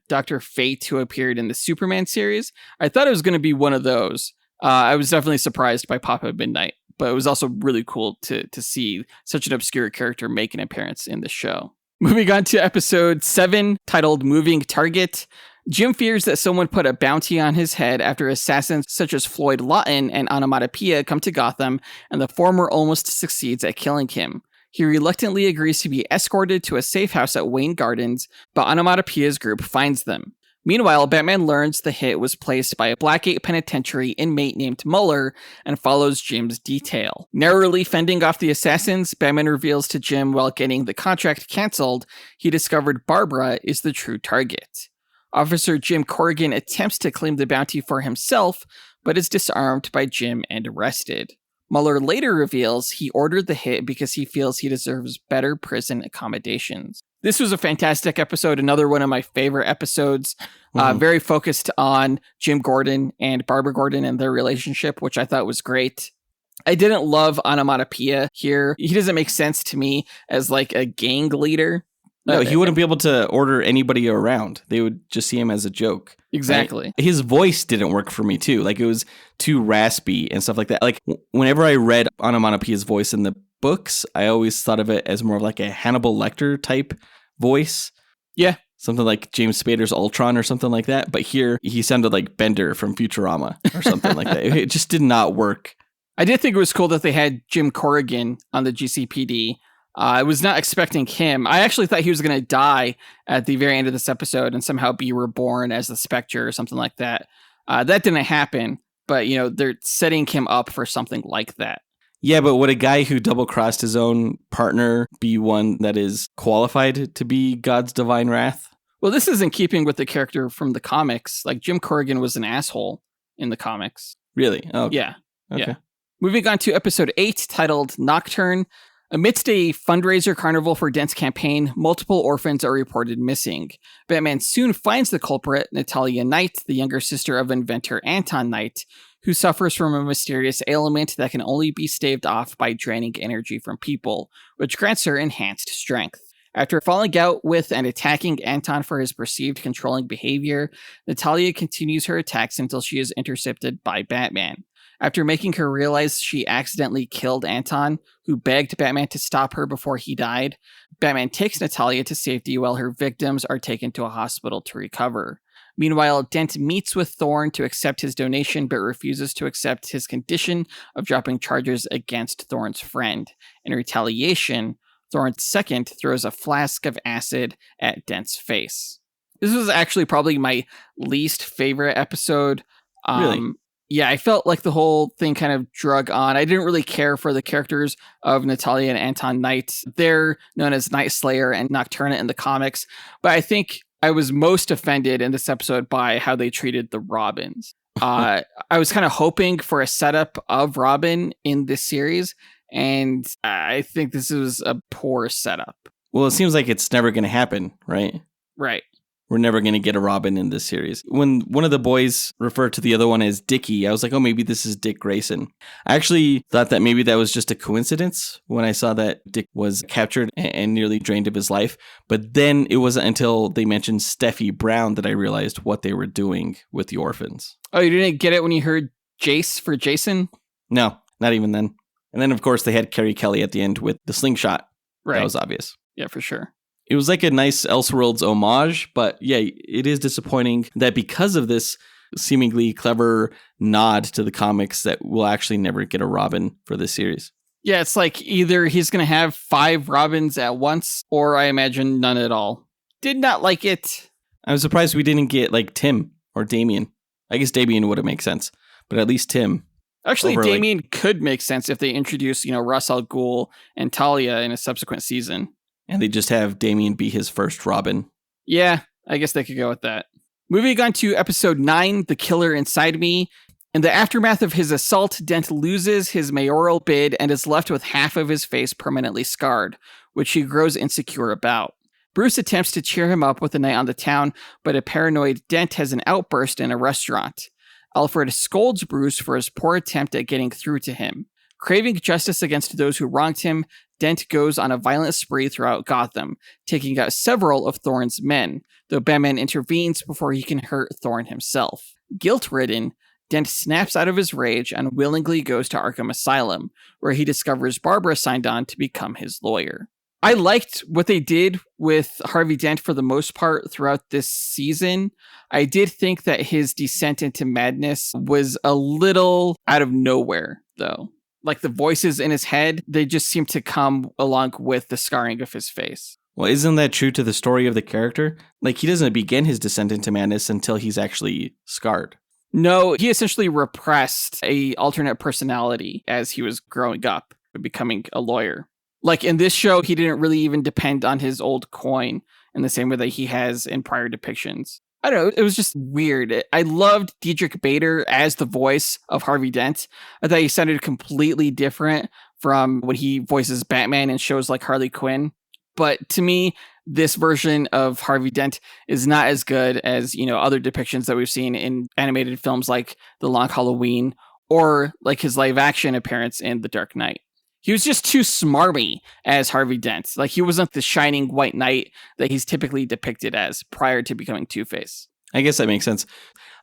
Dr. Fate who appeared in the Superman series. I thought it was going to be one of those. I was definitely surprised by Papa Midnight, but it was also really cool to see such an obscure character make an appearance in the show. Moving on to episode 7, titled Moving Target. Jim fears that someone put a bounty on his head after assassins such as Floyd Lawton and Onomatopoeia come to Gotham, and the former almost succeeds at killing him. He reluctantly agrees to be escorted to a safe house at Wayne Gardens, but Onomatopoeia's group finds them. Meanwhile, Batman learns the hit was placed by a Blackgate Penitentiary inmate named Muller and follows Jim's detail. Narrowly fending off the assassins, Batman reveals to Jim while getting the contract cancelled, he discovered Barbara is the true target. Officer Jim Corrigan attempts to claim the bounty for himself, but is disarmed by Jim and arrested. Muller later reveals he ordered the hit because he feels he deserves better prison accommodations. This was a fantastic episode, another one of my favorite episodes, very focused on Jim Gordon and Barbara Gordon and their relationship, which I thought was great. I didn't love Onomatopoeia here. He doesn't make sense to me as like a gang leader. No, he wouldn't be able to order anybody around. They would just see him as a joke. Exactly. Right? His voice didn't work for me too. Like it was too raspy and stuff like that. Like whenever I read Onomatopoeia's voice in the books, I always thought of it as more of like a Hannibal Lecter type voice. Yeah. Something like James Spader's Ultron or something like that. But here he sounded like Bender from Futurama or something like that. It just did not work. I did think it was cool that they had Jim Corrigan on the GCPD. I was not expecting him. I actually thought he was going to die at the very end of this episode and somehow be reborn as the Spectre or something like that. That didn't happen, but you know, they're setting him up for something like that. Yeah, but would a guy who double-crossed his own partner be one that is qualified to be God's divine wrath? Well, this is in keeping with the character from the comics. Like, Jim Corrigan was an asshole in the comics. Really? Oh, okay. Yeah. Okay. Yeah. Moving on to episode 8, titled Nocturne. Amidst a fundraiser carnival for Dent's campaign, multiple orphans are reported missing. Batman soon finds the culprit, Natalia Knight, the younger sister of inventor Anton Knight, who suffers from a mysterious ailment that can only be staved off by draining energy from people, which grants her enhanced strength. After falling out with and attacking Anton for his perceived controlling behavior, Natalia continues her attacks until she is intercepted by Batman. After making her realize she accidentally killed Anton, who begged Batman to stop her before he died, Batman takes Natalia to safety while her victims are taken to a hospital to recover. Meanwhile, Dent meets with Thorne to accept his donation, but refuses to accept his condition of dropping charges against Thorne's friend. In retaliation, Thorne's second throws a flask of acid at Dent's face. This was actually probably my least favorite episode. Really? Yeah, I felt like the whole thing kind of drug on. I didn't really care for the characters of Natalia and Anton Knight. They're known as Night Slayer and Nocturna in the comics, but I think I was most offended in this episode by how they treated the Robins. I was kind of hoping for a setup of Robin in this series, and I think this was a poor setup. Well, it seems like it's never going to happen, right? Right. We're never going to get a Robin in this series. When one of the boys referred to the other one as Dickie, I was like, oh, maybe this is Dick Grayson. I actually thought that maybe that was just a coincidence when I saw that Dick was captured and nearly drained of his life. But then it wasn't until they mentioned Steffi Brown that I realized what they were doing with the orphans. Oh, you didn't get it when you heard Jace for Jason? No, not even then. And then, of course, they had Carrie Kelly at the end with the slingshot. Right. That was obvious. Yeah, for sure. It was like a nice Elseworlds homage, but yeah, it is disappointing that because of this seemingly clever nod to the comics that we'll actually never get a Robin for this series. Yeah, it's like either he's going to have 5 Robins at once, or I imagine none at all. Did not like it. I was surprised we didn't get like Tim or Damien. I guess Damien would have made sense, but at least Tim. Actually, Damien could make sense if they introduce, Ra's al Ghul and Talia in a subsequent season. And they just have Damien be his first Robin. Yeah, I guess they could go with that. Moving on to episode 9, The Killer Inside Me. In the aftermath of his assault, Dent loses his mayoral bid and is left with half of his face permanently scarred, which he grows insecure about. Bruce attempts to cheer him up with a night on the town, but a paranoid Dent has an outburst in a restaurant. Alfred scolds Bruce for his poor attempt at getting through to him. Craving justice against those who wronged him, Dent goes on a violent spree throughout Gotham, taking out several of Thorne's men, though Batman intervenes before he can hurt Thorne himself. Guilt-ridden, Dent snaps out of his rage and willingly goes to Arkham Asylum, where he discovers Barbara signed on to become his lawyer. I liked what they did with Harvey Dent for the most part throughout this season. I did think that his descent into madness was a little out of nowhere, though. Like the voices in his head, they just seem to come along with the scarring of his face. Well, isn't that true to the story of the character? Like, he doesn't begin his descent into madness until he's actually scarred. No, he essentially repressed a alternate personality as he was growing up and becoming a lawyer. Like in this show, he didn't really even depend on his old coin in the same way that he has in prior depictions. I don't know, it was just weird. I loved Diedrich Bader as the voice of Harvey Dent. I thought he sounded completely different from when he voices Batman in shows like Harley Quinn. But to me, this version of Harvey Dent is not as good as, other depictions that we've seen in animated films like The Long Halloween or like his live action appearance in The Dark Knight. He was just too smarmy as Harvey Dent. Like, he wasn't the shining white knight that he's typically depicted as prior to becoming Two-Face. I guess that makes sense.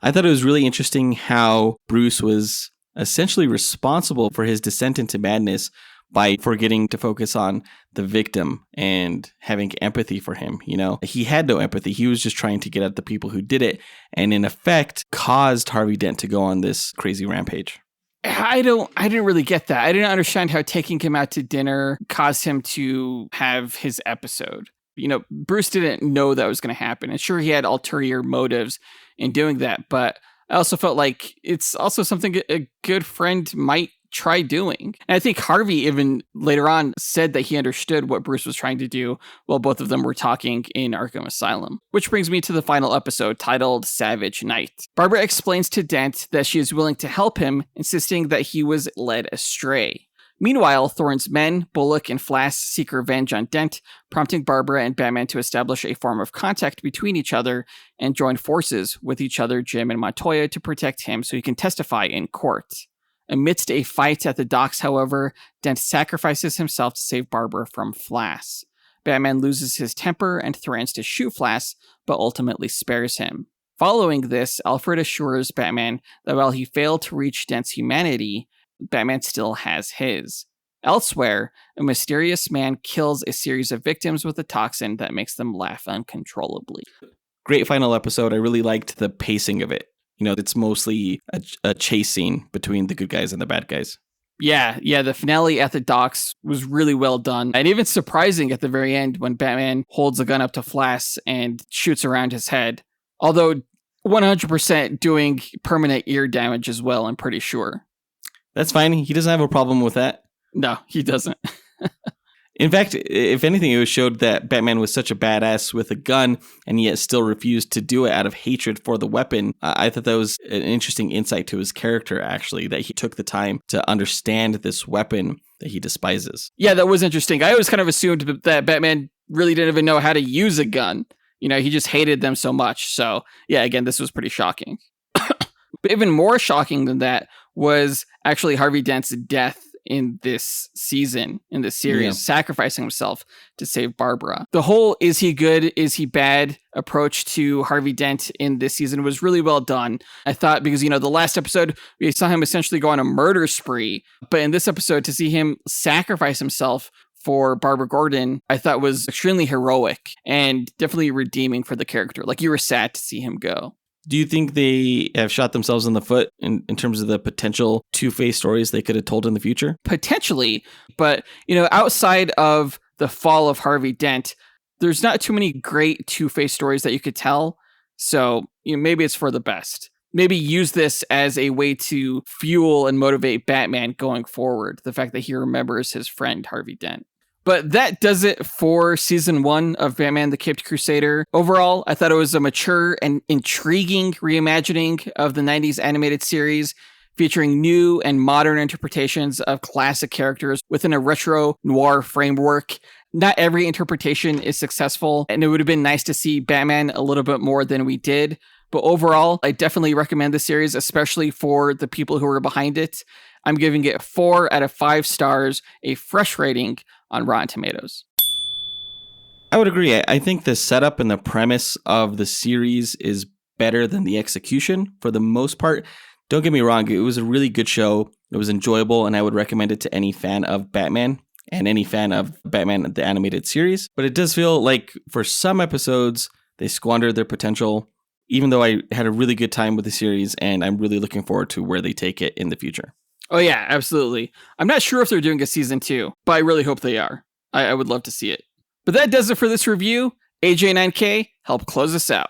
I thought it was really interesting how Bruce was essentially responsible for his descent into madness by forgetting to focus on the victim and having empathy for him. He had no empathy. He was just trying to get at the people who did it, and in effect caused Harvey Dent to go on this crazy rampage. I didn't really get that. I didn't understand how taking him out to dinner caused him to have his episode. Bruce didn't know that was going to happen. And sure, he had ulterior motives in doing that, but I also felt like it's also something a good friend might try doing. And I think Harvey even later on said that he understood what Bruce was trying to do while both of them were talking in Arkham Asylum. Which brings me to the final episode, titled Savage Night. Barbara explains to Dent that she is willing to help him, insisting that he was led astray. Meanwhile, Thorne's men, Bullock and Flass, seek revenge on Dent, prompting Barbara and Batman to establish a form of contact between each other and join forces with each other, Jim and Montoya, to protect him so he can testify in court. Amidst a fight at the docks, however, Dent sacrifices himself to save Barbara from Flass. Batman loses his temper and threatens to shoot Flass, but ultimately spares him. Following this, Alfred assures Batman that while he failed to reach Dent's humanity, Batman still has his. Elsewhere, a mysterious man kills a series of victims with a toxin that makes them laugh uncontrollably. Great final episode. I really liked the pacing of it. It's mostly a chase scene between the good guys and the bad guys. Yeah, the finale at the docks was really well done. And even surprising at the very end when Batman holds a gun up to Flass and shoots around his head. Although 100% doing permanent ear damage as well, I'm pretty sure. That's fine. He doesn't have a problem with that. No, he doesn't. In fact, if anything, it showed that Batman was such a badass with a gun and yet still refused to do it out of hatred for the weapon. I thought that was an interesting insight to his character, actually, that he took the time to understand this weapon that he despises. Yeah, that was interesting. I always kind of assumed that Batman really didn't even know how to use a gun. He just hated them so much. So, yeah, again, this was pretty shocking. But even more shocking than that was actually Harvey Dent's death in this season, in this series, sacrificing himself to save Barbara. The whole is he good, is he bad approach to Harvey Dent in this season was really well done. I thought because, the last episode, we saw him essentially go on a murder spree. But in this episode, to see him sacrifice himself for Barbara Gordon, I thought was extremely heroic and definitely redeeming for the character. Like, you were sad to see him go. Do you think they have shot themselves in the foot in terms of the potential Two-Face stories they could have told in the future? Potentially, but, outside of the fall of Harvey Dent, there's not too many great Two-Face stories that you could tell. So, maybe it's for the best. Maybe use this as a way to fuel and motivate Batman going forward. The fact that he remembers his friend Harvey Dent. But that does it for season 1 of Batman the Caped Crusader. Overall, I thought it was a mature and intriguing reimagining of the 90s animated series, featuring new and modern interpretations of classic characters within a retro noir framework. Not every interpretation is successful, and it would have been nice to see Batman a little bit more than we did. But overall, I definitely recommend the series, especially for the people who are behind it. I'm giving it 4 out of 5 stars, a fresh rating on Rotten Tomatoes. I would agree. I think the setup and the premise of the series is better than the execution for the most part. Don't get me wrong, it was a really good show. It was enjoyable, and I would recommend it to any fan of Batman and any fan of Batman the Animated Series. But it does feel like for some episodes, they squandered their potential, even though I had a really good time with the series, and I'm really looking forward to where they take it in the future. Oh yeah, absolutely. I'm not sure if they're doing a season 2, but I really hope they are. I would love to see it. But that does it for this review. AJ9K, help close us out.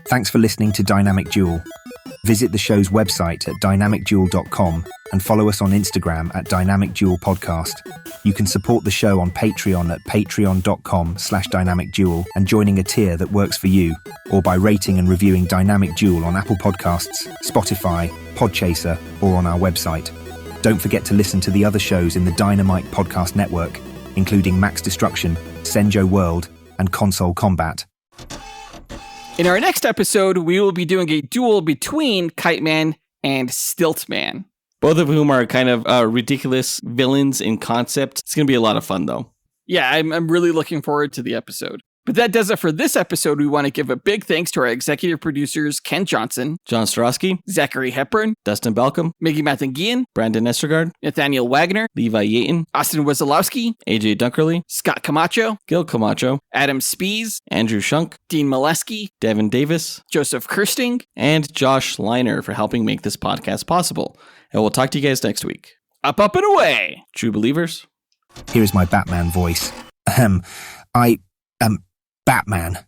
Thanks for listening to Dynamic Duel. Visit the show's website at dynamicduel.com and follow us on Instagram at Dynamic Duel Podcast. You can support the show on Patreon at patreon.com/dynamicduel and joining a tier that works for you, or by rating and reviewing Dynamic Duel on Apple Podcasts, Spotify, Podchaser, or on our website. Don't forget to listen to the other shows in the Dynamite Podcast Network, including Max Destruction, Senjo World, and Console Combat. In our next episode, we will be doing a duel between Kite Man and Stilt Man. Both of whom are kind of ridiculous villains in concept. It's going to be a lot of fun, though. Yeah, I'm really looking forward to the episode. But that does it for this episode. We want to give a big thanks to our executive producers, Ken Johnson, John Starosky, Zachary Hepburn, Dustin Balcom, Miggy Matanguihan, Brandon Estergard, Nathaniel Wagner, Levi Yeaton, Austin Wesolowski, AJ Dunkerley, Scott Camacho, Gil Camacho, Adam Speas, Andrew Schunk, Dean Maleski, Devin Davis, Joseph Kersting, and Josh Liner for helping make this podcast possible. And we'll talk to you guys next week. Up, and away! True believers. Here is my Batman voice. I am Batman.